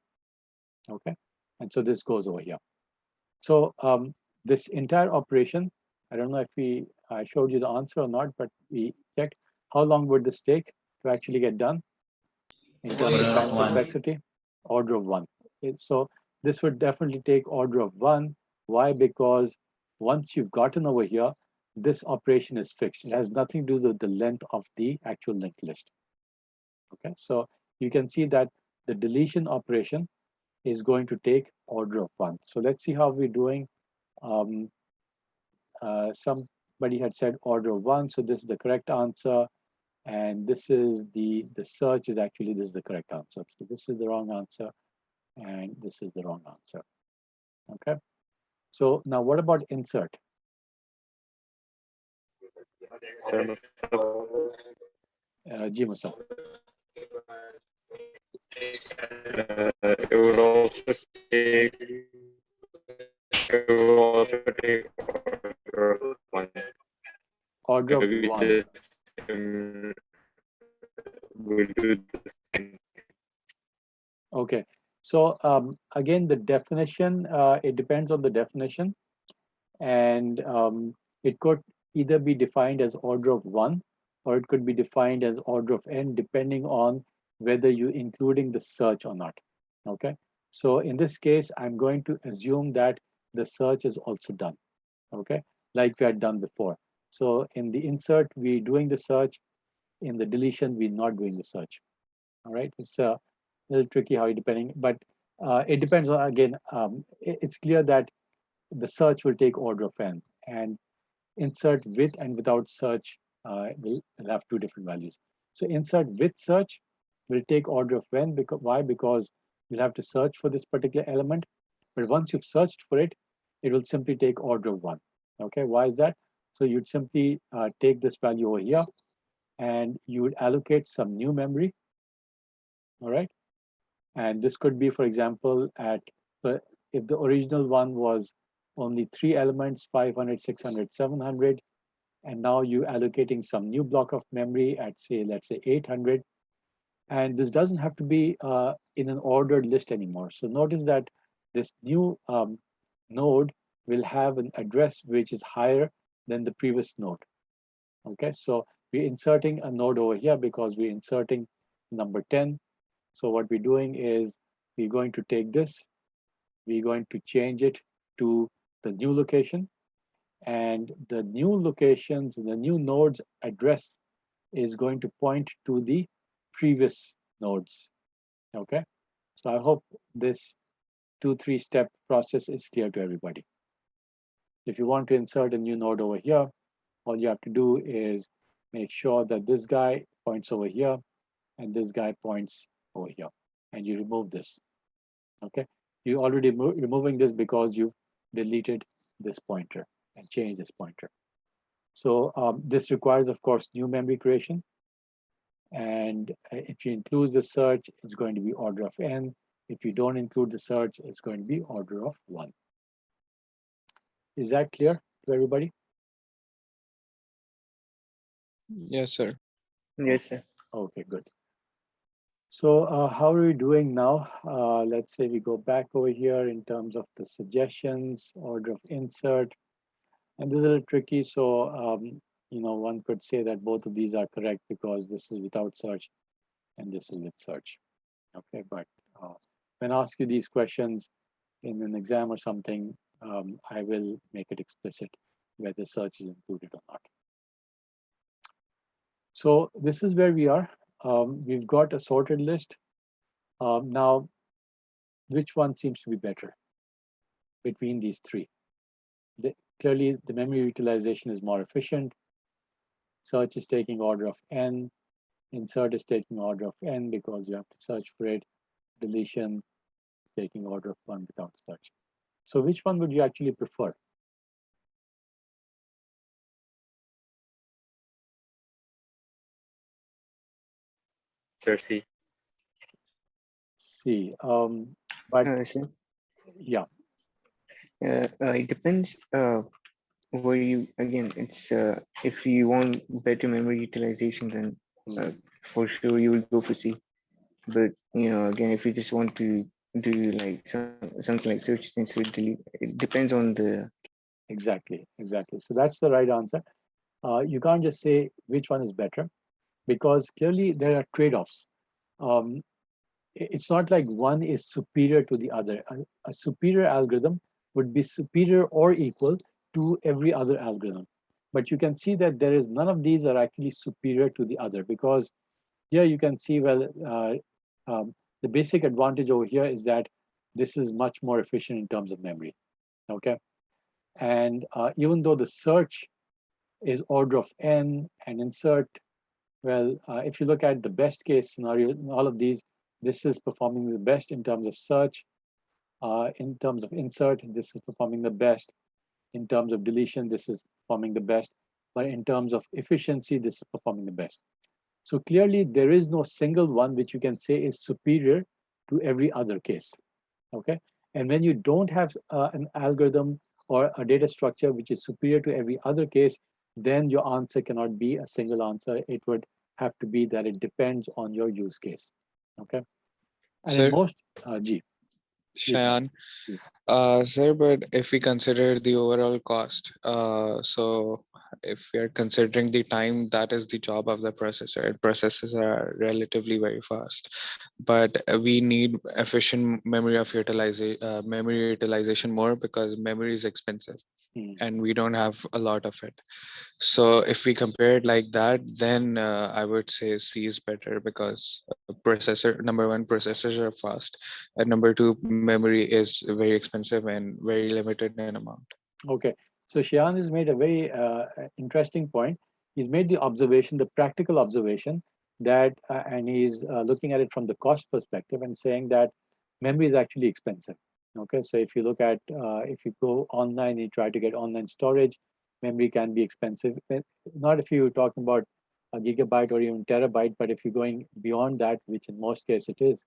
Okay, and so this goes over here. So this entire operation, I don't know if I showed you the answer or not, but we checked how long would this take to actually get done in terms of time complexity? Order of 1. So this would definitely take order of 1. Why? Because once you've gotten over here, this operation is fixed. It has nothing to do with the length of the actual linked list. Okay, so you can see that the deletion operation is going to take order of 1. So let's see how we're doing. Somebody had said order of 1, so this is the correct answer. And this is the search is actually, this is the correct answer. So this is the wrong answer, and this is the wrong answer. Okay. So now what about insert? Jimusa. It would also take order of 1. Order of We 1. just will do the same. Okay. So again, the definition, it depends on the definition. And it could either be defined as order of 1, or it could be defined as order of n, depending on whether you're including the search or not. Okay. So in this case, I'm going to assume that the search is also done. Okay. Like we had done before. So in the insert, we're doing the search. In the deletion, we're not doing the search. All right. It's a little tricky how it depending, but it depends on, again, it's clear that the search will take order of n, and insert with and without search will have two different values. So insert with search will take order of n. Because why? Because you'll have to search for this particular element, but once you've searched for it, it will simply take order of 1. Okay, why is that? So you'd simply take this value over here, and you would allocate some new memory. All right, and this could be, for example, if the original one was only 3 elements, 500, 600, 700, and now you're allocating some new block of memory at, say, let's say 800. And this doesn't have to be in an ordered list anymore. So notice that this new node will have an address which is higher than the previous node. Okay, so we're inserting a node over here because we're inserting number 10. So what we're doing is we're going to take this, we're going to change it to the new location, and the new locations, the new node's address is going to point to the previous nodes. Okay, so I hope this 2-3 step process is clear to everybody. If you want to insert a new node over here, all you have to do is make sure that this guy points over here and this guy points over here, and you remove this. Okay, you're already removing this because you've deleted this pointer and changed this pointer. So this requires, of course, new memory creation. And if you include the search, it's going to be order of n. If you don't include the search, it's going to be order of 1. Is that clear to everybody? Yes, sir. Yes, sir. Okay, good. So how are we doing now? Let's say we go back over here in terms of the suggestions, order of insert. And this is a little tricky. So, one could say that both of these are correct because this is without search and this is with search. Okay, but when I ask you these questions in an exam or something, I will make it explicit whether search is included or not. So this is where we are. We've got a sorted list. Now, which one seems to be better between these three? Clearly, the memory utilization is more efficient. Search is taking order of n. Insert is taking order of n because you have to search for it. Deletion is taking order of 1 without search. So which one would you actually prefer? Sir, C. C. But Sir, yeah. it depends where you, again, it's if you want better memory utilization, then for sure you will go for C. But again, if you just want to do like something like search, insert, delete, it depends on the. Exactly. So that's the right answer. You can't just say which one is better because clearly there are trade-offs. It's not like one is superior to the other. A superior algorithm would be superior or equal to every other algorithm. But you can see that there is none of these are actually superior to the other because here you can see, well, The basic advantage over here is that this is much more efficient in terms of memory. Okay. And even though the search is order of n and insert, well, if you look at the best case scenario in all of these, this is performing the best in terms of search. In terms of insert, this is performing the best. In terms of deletion, this is performing the best. But in terms of efficiency, this is performing the best. So clearly, there is no single one which you can say is superior to every other case. Okay. And when you don't have an algorithm or a data structure which is superior to every other case, then your answer cannot be a single answer. It would have to be that it depends on your use case. Okay. And in Sir, most, please, Shayan, please. sir, but if we consider the overall cost, so if we are considering the time, that is the job of the processor. And processors are relatively very fast, but we need efficient memory utilization more because memory is expensive, and we don't have a lot of it. So if we compare it like that, then I would say C is better because number one, processors are fast, and number two, memory is very expensive and very limited in amount. Okay. So Shian has made a very interesting point. He's made the observation, the practical observation that, and he's looking at it from the cost perspective and saying that memory is actually expensive. Okay. So if you look at, if you go online and you try to get online storage, memory can be expensive. Not if you're talking about a gigabyte or even terabyte, but if you're going beyond that, which in most cases it is,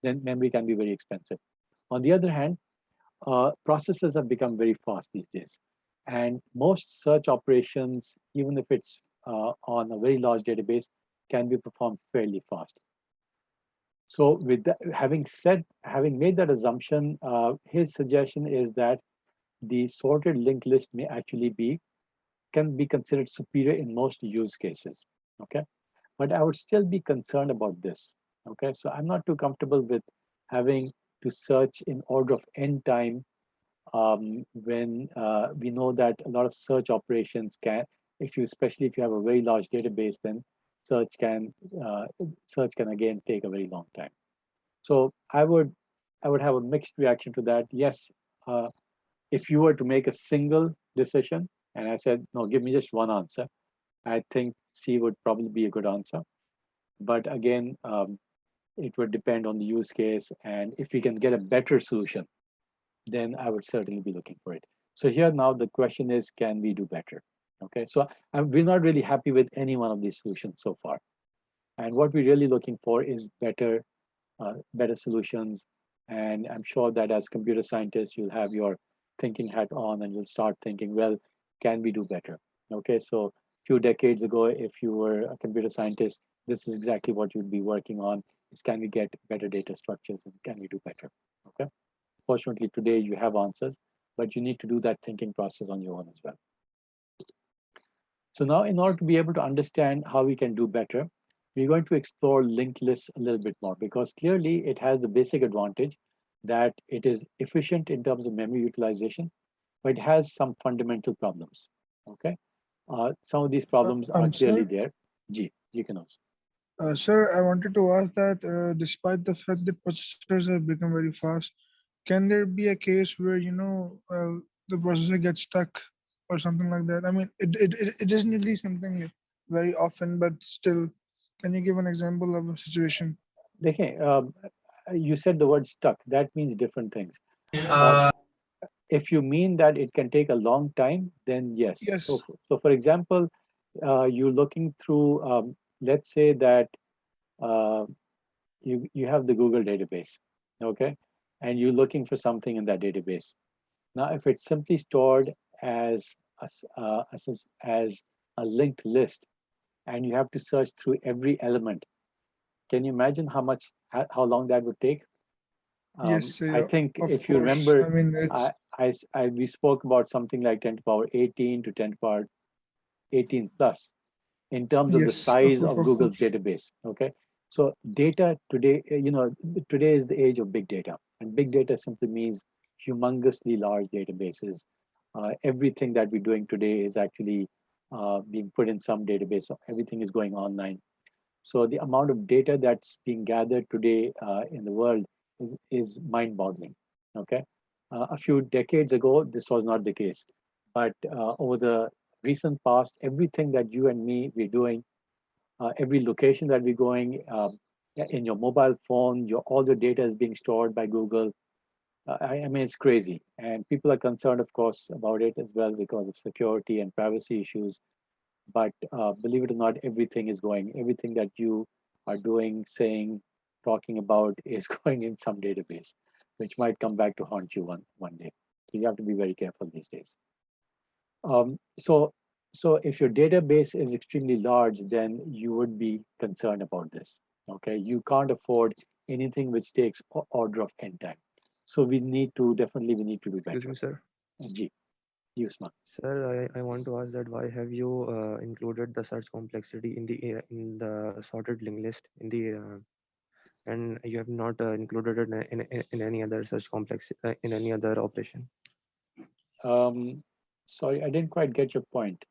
then memory can be very expensive. On the other hand, processes have become very fast these days. And most search operations, even if it's on a very large database, can be performed fairly fast. So with that, having made that assumption, his suggestion is that the sorted linked list may actually can be considered superior in most use cases. Okay. But I would still be concerned about this. Okay. So I'm not too comfortable with having to search in order of n time when we know that a lot of search operations can, especially if you have a very large database, then search can again take a very long time. So I would have a mixed reaction to that. Yes, if you were to make a single decision, and I said no, give me just one answer, I think C would probably be a good answer. But again, it would depend on the use case, and if we can get a better solution, then I would certainly be looking for it. So here now the question is, can we do better? Okay, so we're not really happy with any one of these solutions so far. And what we're really looking for is better solutions. And I'm sure that as computer scientists, you'll have your thinking hat on and you'll start thinking, well, can we do better? Okay, so a few decades ago, if you were a computer scientist, this is exactly what you'd be working on, is can we get better data structures and can we do better? Okay. Fortunately, today you have answers, but you need to do that thinking process on your own as well. So now, in order to be able to understand how we can do better, we're going to explore linked lists a little bit more, because clearly it has the basic advantage that it is efficient in terms of memory utilization, but it has some fundamental problems. Okay, some of these problems are clearly Sir, there. G, you can also. sir, I wanted to ask that despite the fact that processors have become very fast, can there be a case where the processor gets stuck or something like that? I mean, it isn't really something very often, but still, can you give an example of a situation? Okay, you said the word stuck. That means different things. If you mean that it can take a long time, then yes. Yes. So for example, you're looking through, let's say that uh, you have the Google database, okay, and you're looking for something in that database. Now, if it's simply stored as as a linked list, and you have to search through every element, can you imagine how long that would take? Yes, I sir. think Of if you course. remember, I mean, it's we spoke about something like 10 to power 18 to 10 to power 18 plus in terms of the yes, size of of Google's course. database. Okay, so data today, today is the age of big data, and big data simply means humongously large databases. Everything that we're doing today is actually being put in some database. So everything is going online. So the amount of data that's being gathered today in the world is mind-boggling. Okay, a few decades ago, this was not the case, but over the recent past, everything that you and me we're doing, every location that we're going, in your mobile phone, all the data is being stored by Google. I mean, it's crazy, and people are concerned, of course, about it as well because of security and privacy issues. But believe it or not, everything that you are doing, saying, talking about is going in some database, which might come back to haunt you one day. So you have to be very careful these days. So if your database is extremely large, then you would be concerned about this. Okay, you can't afford anything which takes order of n time. So we need to do better. Excuse me, sir. G, Usman. Sir, I want to ask that why have you included the search complexity in the sorted linked list and you have not included it in any other search complex in any other operation? Sorry, I didn't quite get your point.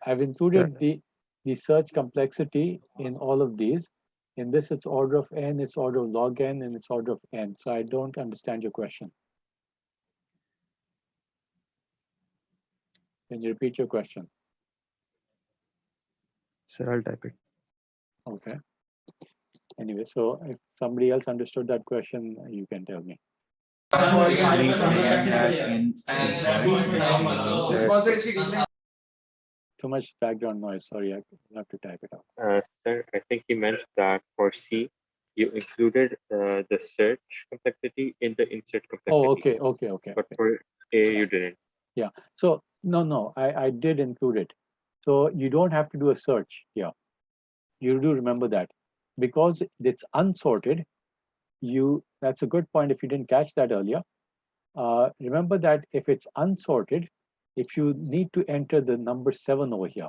I've included the search complexity in all of these. In this, it's order of n, it's order of log n, and it's order of n. So I don't understand your question. Can you repeat your question? Sir, I'll type it. Okay. Anyway, so if somebody else understood that question, you can tell me. Too much background noise. Sorry, I have to type it out. Sir, I think he meant that for C, you included the search complexity in the insert complexity. Oh, okay. But for A, you didn't. Yeah. So no, I did include it. So you don't have to do a search here. You do remember that because it's unsorted. That's a good point. If you didn't catch that earlier, remember that if it's unsorted, if you need to enter the number 7 over here,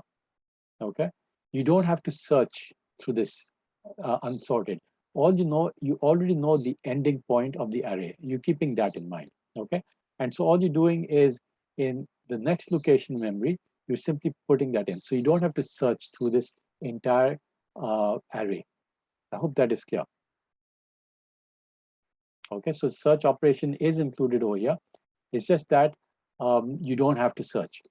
okay, you don't have to search through this unsorted. You already know the ending point of the array. You're keeping that in mind, okay? And so all you're doing is in the next location memory, you're simply putting that in. So you don't have to search through this entire array. I hope that is clear. Okay, so search operation is included over here. It's just that you don't have to search.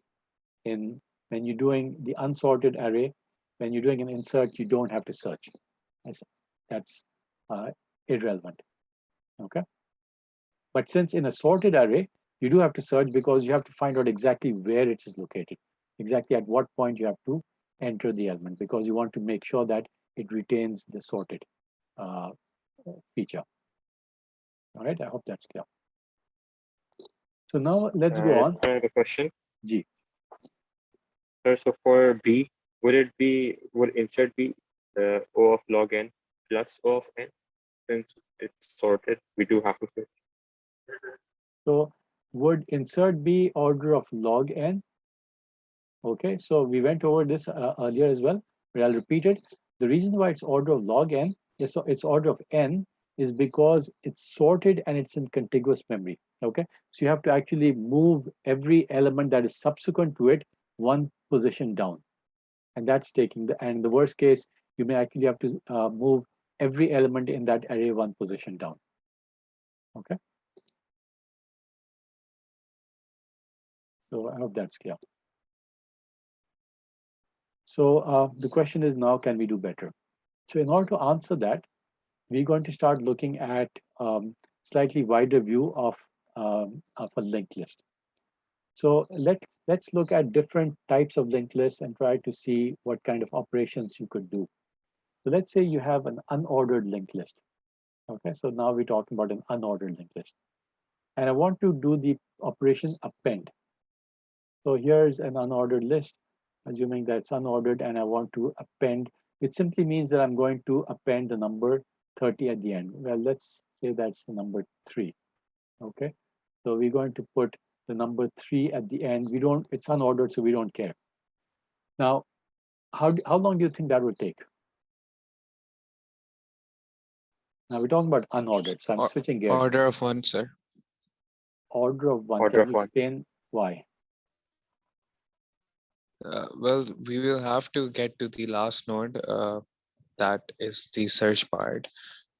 When you're doing the unsorted array, when you're doing an insert, you don't have to search. That's irrelevant. Okay. But since in a sorted array, you do have to search because you have to find out exactly where it is located, exactly at what point you have to enter the element because you want to make sure that it retains the sorted feature. All right, I hope that's clear. So now let's go on. I have a question. G. Sir, so for B, would insert be O of log n plus O of n? Since it's sorted, we do have to search. So would insert be order of log n? Okay, so we went over this earlier as well, but I'll repeat it. The reason why it's order of log n, it's order of n, is because it's sorted and it's in contiguous memory. Okay, so you have to actually move every element that is subsequent to it one position down, and that's taking and the worst case, you may actually have to move every element in that array one position down. Okay, so I hope that's clear. So the question is now, can we do better? So in order to answer that, we're going to start looking at slightly wider view of a linked list. So let's look at different types of linked lists and try to see what kind of operations you could do. So let's say you have an unordered linked list. Okay, so now we're talking about an unordered linked list. And I want to do the operation append. So here's an unordered list, assuming that it's unordered, and I want to append. It simply means that I'm going to append the number 30 at the end. Well, let's say that's the number 3. Okay, so we're going to put the number 3 at the end. It's unordered, so we don't care. Now, how long do you think that would take? Now we're talking about unordered, so I'm switching gears. Order of 1, sir. Order of 1. Order Can you explain why? Well, we will have to get to the last node. That is the search part.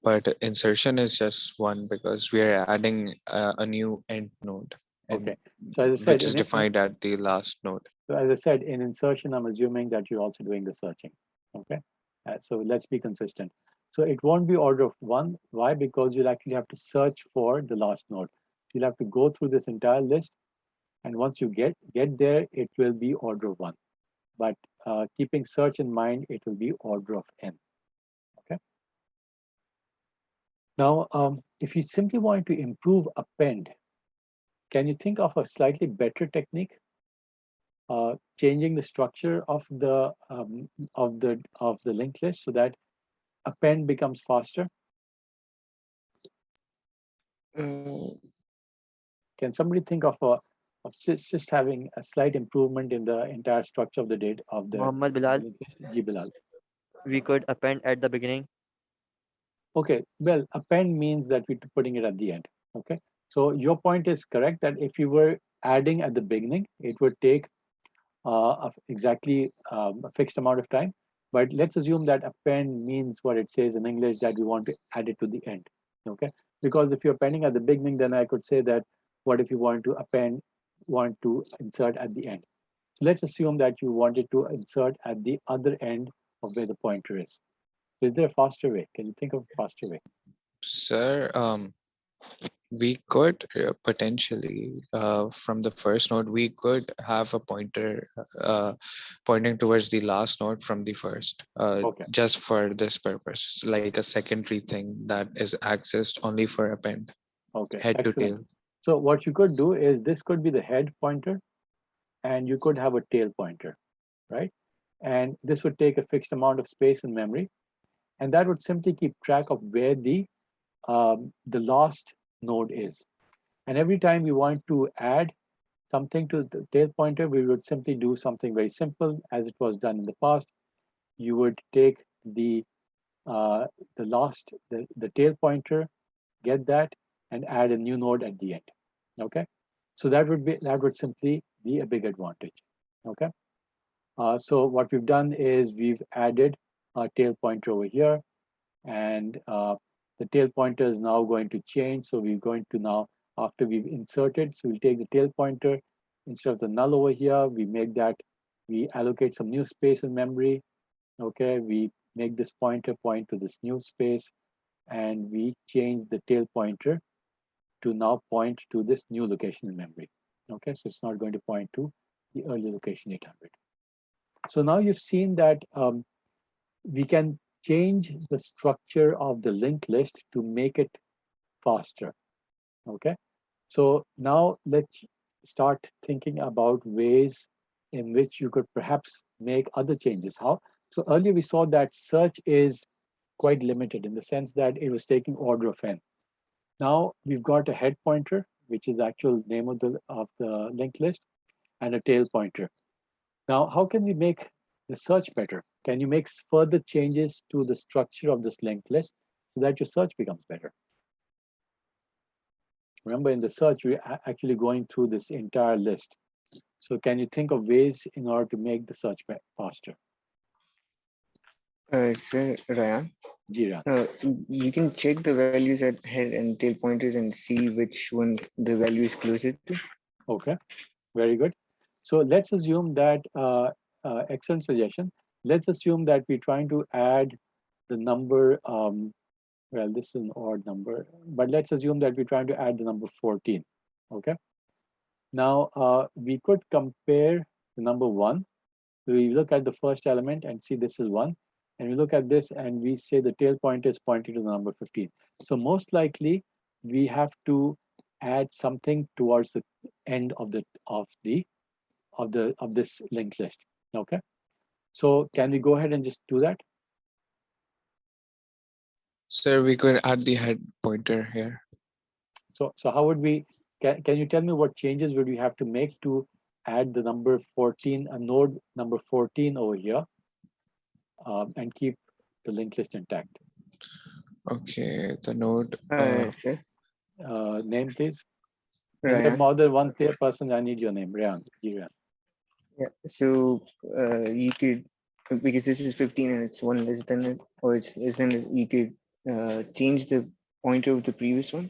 But insertion is just one because we are adding a new end node, and Okay. So as I said, which is defined at the last node. so as I said, in insertion, I'm assuming that you're also doing the searching. Okay. So let's be consistent. So it won't be order of one. Why? Because you'll actually have to search for the last node. You'll have to go through this entire list, and once you get there, it will be order of one. But keeping search in mind, it will be order of n. Okay. Now, if you simply want to improve append, can you think of a slightly better technique? Changing the structure of the linked list so that append becomes faster. Can somebody think of just having a slight improvement in the entire structure of the date of the Muhammad Bilal, linked list? Ji Bilal. we could append at the beginning. Okay, well, append means that we're putting it at the end. Okay, so your point is correct that if you were adding at the beginning, it would take exactly a fixed amount of time. But let's assume that append means what it says in English, that we want to add it to the end. Okay, because if you're appending at the beginning, then I could say that what if you want to insert at the end? So let's assume that you wanted to insert at the other end of where the pointer is. Is there a faster way? Can you think of a faster way? Sir, we could potentially from the first node, we could have a pointer pointing towards the last node from the first, Okay. just for this purpose, like a secondary thing that is accessed only for append. Okay, Head to excellent. tail. So what you could do is this could be the head pointer, and you could have a tail pointer, right? And this would take a fixed amount of space in memory, and that would simply keep track of where the last node is. And every time we want to add something to the tail pointer, we would simply do something very simple as it was done in the past. You would take the tail pointer, get that, and add a new node at the end. Okay, so that would simply be a big advantage. Okay, so what we've done is we've added a tail pointer over here, and the tail pointer is now going to change. So we're going to now, after we've inserted, so we'll take the tail pointer, instead of the null over here, we allocate some new space in memory. Okay, we make this pointer point to this new space, and we change the tail pointer to now point to this new location in memory. Okay, so it's not going to point to the earlier location 800. So now you've seen that we can change the structure of the linked list to make it faster. Okay, so now let's start thinking about ways in which you could perhaps make other changes. How? So earlier we saw that search is quite limited in the sense that it was taking order of n. Now we've got a head pointer, which is the actual name of the linked list, and a tail pointer. Now, how can we make the search better? Can you make further changes to the structure of this linked list so that your search becomes better? Remember, in the search, we're actually going through this entire list. So can you think of ways in order to make the search faster? Sir Ryan, you can check the values at head and tail pointers and see which one the value is closer to. Okay, very good. So let's assume that, excellent suggestion. Let's assume that we're trying to add the number, well, this is an odd number, but let's assume that we're trying to add the number 14, okay? Now, we could compare the number 1. We look at the first element and see this is 1. And we look at this and we say the tail pointer is pointing to the number 15. So most likely, we have to add something towards the end of this linked list. Okay. So can we go ahead and just do that? Sir, we could add the head pointer here. So how would we? Can you tell me what changes would we have to make to add the number 14, a node number 14 over here, and keep the linked list intact? Okay, the node. Name, please. Ryan. More than one person, I need your name. Ryan. Yeah. So you could, because this is 15 and it's one less than it, or it's less than it, you could change the pointer of the previous one,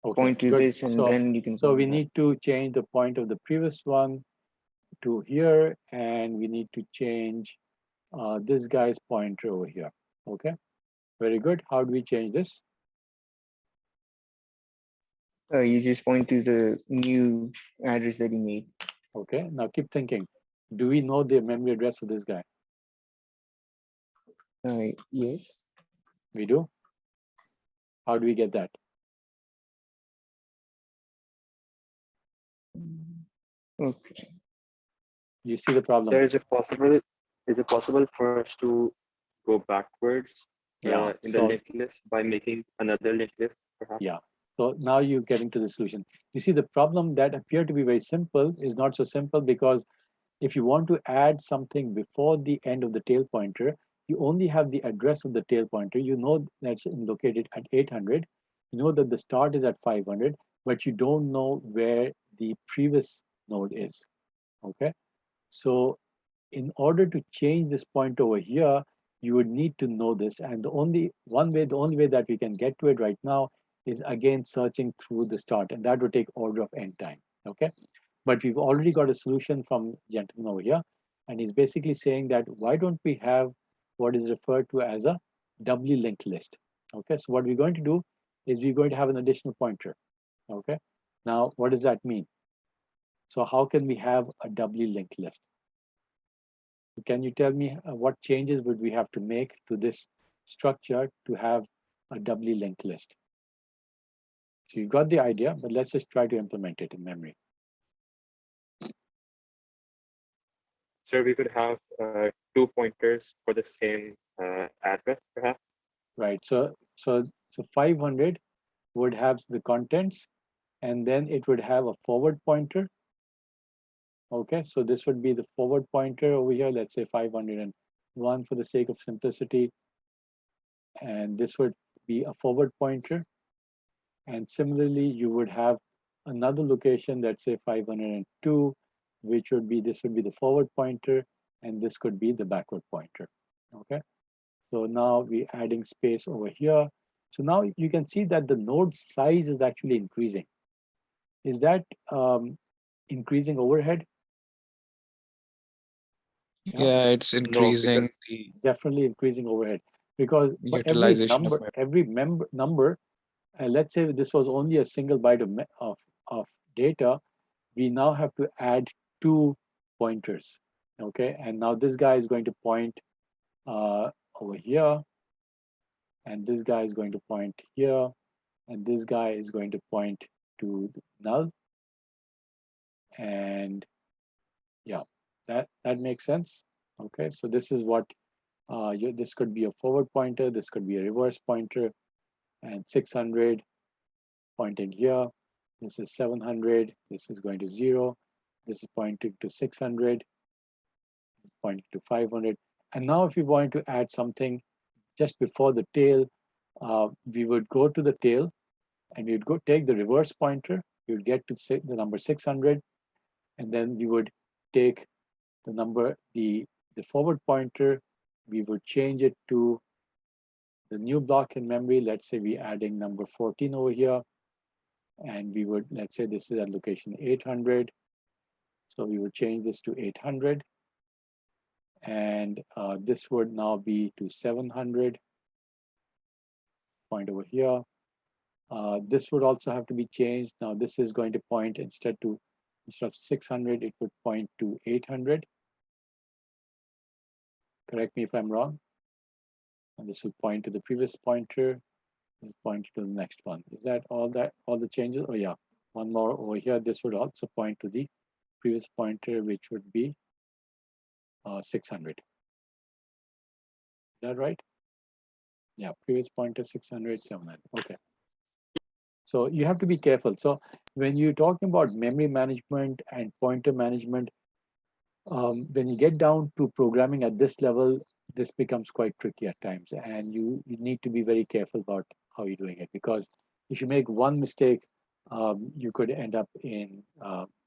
Okay, point to good. this, and then you can So point we to that. need to change the point of the previous one to here, and we need to change this guy's pointer over here. Okay, very good. How do we change this? You just point to the new address that you made. Okay, now keep thinking. Do we know the memory address of this guy? Yes. We do. How do we get that? Okay. You see the problem? There is it possible? Is it possible for us to go backwards Yeah. in the linked list by making another linked list, perhaps? Yeah. So now you're getting to the solution. You see, the problem that appeared to be very simple is not so simple, because if you want to add something before the end of the tail pointer, you only have the address of the tail pointer. You know that's located at 800. You know that the start is at 500, but you don't know where the previous node is. Okay. So in order to change this point over here, you would need to know this. And the only way that we can get to it right now is again searching through the start, and that would take order of n time. Okay. But we've already got a solution from gentleman over here, and he's basically saying that why don't we have what is referred to as a doubly linked list? Okay, so what we're going to do is we're going to have an additional pointer. Okay, now what does that mean? So how can we have a doubly linked list? Can you tell me what changes would we have to make to this structure to have a doubly linked list? So you've got the idea, but let's just try to implement it in memory. So we could have two pointers for the same address, perhaps. Right. So 500 would have the contents, and then it would have a forward pointer. Okay, so this would be the forward pointer over here. Let's say 501 for the sake of simplicity, and this would be a forward pointer. And similarly, you would have another location, let's say 502, which would be, this would be the forward pointer, and this could be the backward pointer. Okay, so now we're adding space over here. So now you can see that the node size is actually increasing. Is that increasing overhead? Yeah, it's increasing the definitely increasing overhead, because for utilization of memory. every number, let's say this was only a single byte of data, we now have to add two pointers. Okay, and now this guy is going to point over here, and this guy is going to point here, and this guy is going to point to the null. And yeah, that makes sense. Okay, so this is what this could be a forward pointer, this could be a reverse pointer, and 600 pointing here. This is 700. This is going to 0. This is pointing to 600. It's pointing to 500. And now if you want to add something just before the tail, we would go to the tail, and you'd go take the reverse pointer. You'd get to the number 600, and then you would take the number, the forward pointer. We would change it to the new block in memory. Let's say we're adding number 14 over here, and we would, let's say this is at location 800. So we would change this to 800, and this would now be to 700. Point over here. This would also have to be changed. Now this is going to point instead of 600, it would point to 800. Correct me if I'm wrong. And this will point to the previous pointer. This point to the next one. Is that all the changes? Oh yeah, one more over here. This would also point to the previous pointer, which would be 600. Is that right? Yeah, previous pointer 600, 700. Okay. So you have to be careful. So when you're talking about memory management and pointer management, when you get down to programming at this level, this becomes quite tricky at times, and you need to be very careful about how you're doing it, because if you make one mistake, you could end up in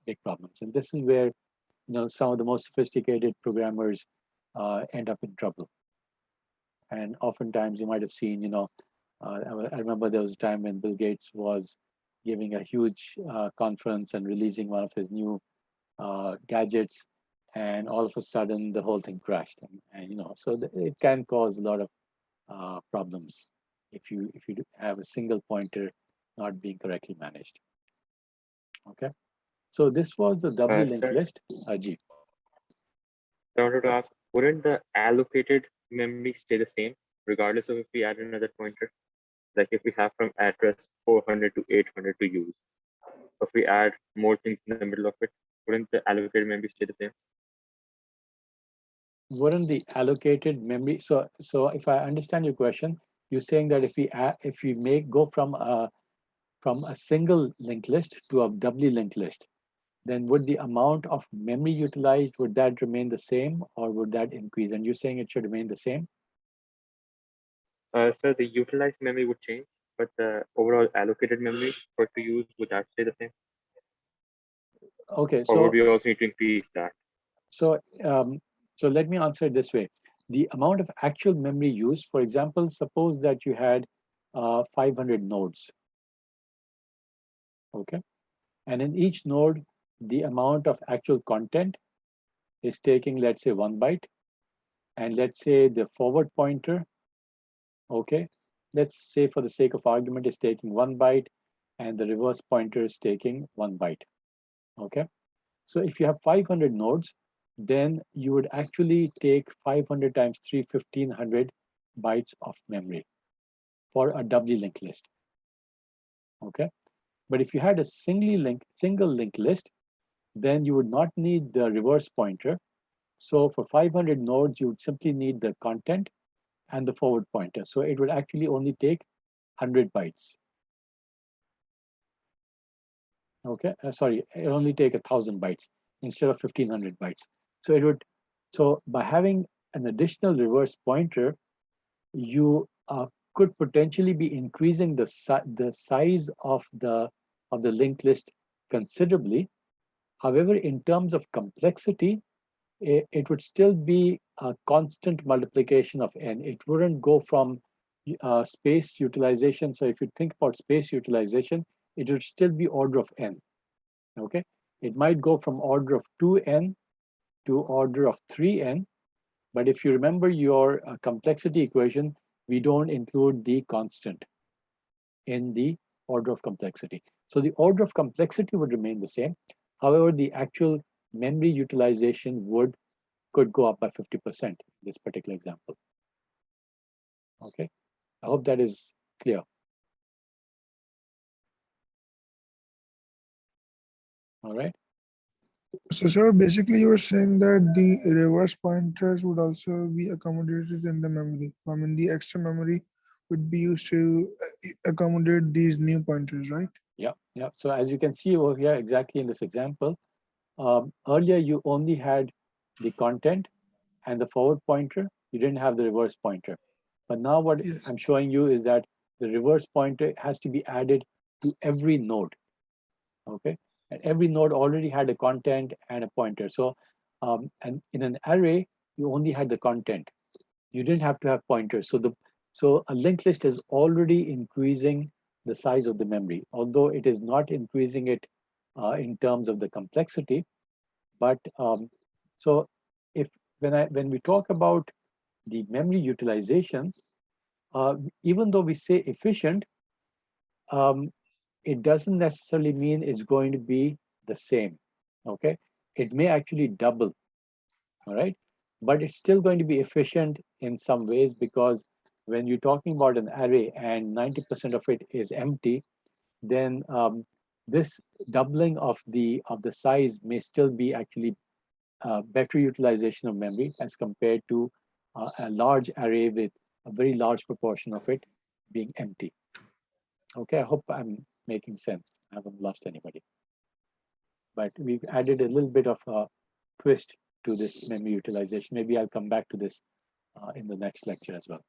big problems. And this is where some of the most sophisticated programmers end up in trouble. And oftentimes you might have seen, I remember there was a time when Bill Gates was giving a huge conference and releasing one of his new gadgets, and all of a sudden the whole thing crashed. And so it can cause a lot of problems if you have a single pointer not being correctly managed. Okay, so this was the doubly linked Sir, list. Ajit. I wanted to ask, wouldn't the allocated memory stay the same regardless of if we add another pointer? Like if we have from address 400 to 800 to use, if we add more things in the middle of it, wouldn't the allocated memory stay the same? Wouldn't the allocated memory, so if I understand your question, you're saying that if we go from a single linked list to a doubly linked list, then would the amount of memory utilized, would that remain the same or would that increase? And you're saying it should remain the same? So the utilized memory would change, but the overall allocated memory for to use, would that stay the same? Okay, Or would so we also need to increase that? so let me answer it this way. The amount of actual memory used, for example, suppose that you had 500 nodes. Okay, and in each node, the amount of actual content is taking, let's say, 1 byte, and let's say the forward pointer, okay, let's say for the sake of argument is taking 1 byte, and the reverse pointer is taking 1 byte. Okay, so if you have 500 nodes, then you would actually take 500 times 3, 1500 bytes of memory for a doubly linked list. Okay, but if you had a single linked list, then you would not need the reverse pointer. So for 500 nodes, you would simply need the content and the forward pointer. So it would actually only take 100 bytes. Okay, sorry, it only take 1,000 bytes instead of 1,500 bytes. So by having an additional reverse pointer, you could potentially be increasing the size of the linked list considerably. However, in terms of complexity, it would still be a constant multiplication of n. It wouldn't go from space utilization. So if you think about space utilization, it would still be order of n. Okay, it might go from order of 2n to order of 3n. But if you remember your complexity equation, we don't include the constant in the order of complexity. So the order of complexity would remain the same. However, the actual memory utilization could go up by 50% in this particular example. Okay, I hope that is clear. All right. So, sir, basically, you were saying that the reverse pointers would also be accommodated in the memory. I mean, the extra memory would be used to accommodate these new pointers, right? Yeah, yeah. So as you can see over here, exactly in this example, earlier you only had the content and the forward pointer. You didn't have the reverse pointer. But now what Yes. I'm showing you is that the reverse pointer has to be added to every node. Okay, and every node already had a content and a pointer. So, and in an array, you only had the content. You didn't have to have pointers. So a linked list is already increasing the size of the memory, although it is not increasing it in terms of the complexity. But so if when we talk about the memory utilization, even though we say efficient, it doesn't necessarily mean it's going to be the same. Okay, it may actually double. All right, but it's still going to be efficient in some ways, because when you're talking about an array and 90% of it is empty, then this doubling of the size may still be actually better utilization of memory as compared to a large array with a very large proportion of it being empty. Okay, I hope I'm making sense. I haven't lost anybody. But we've added a little bit of a twist to this memory utilization. Maybe I'll come back to this in the next lecture as well.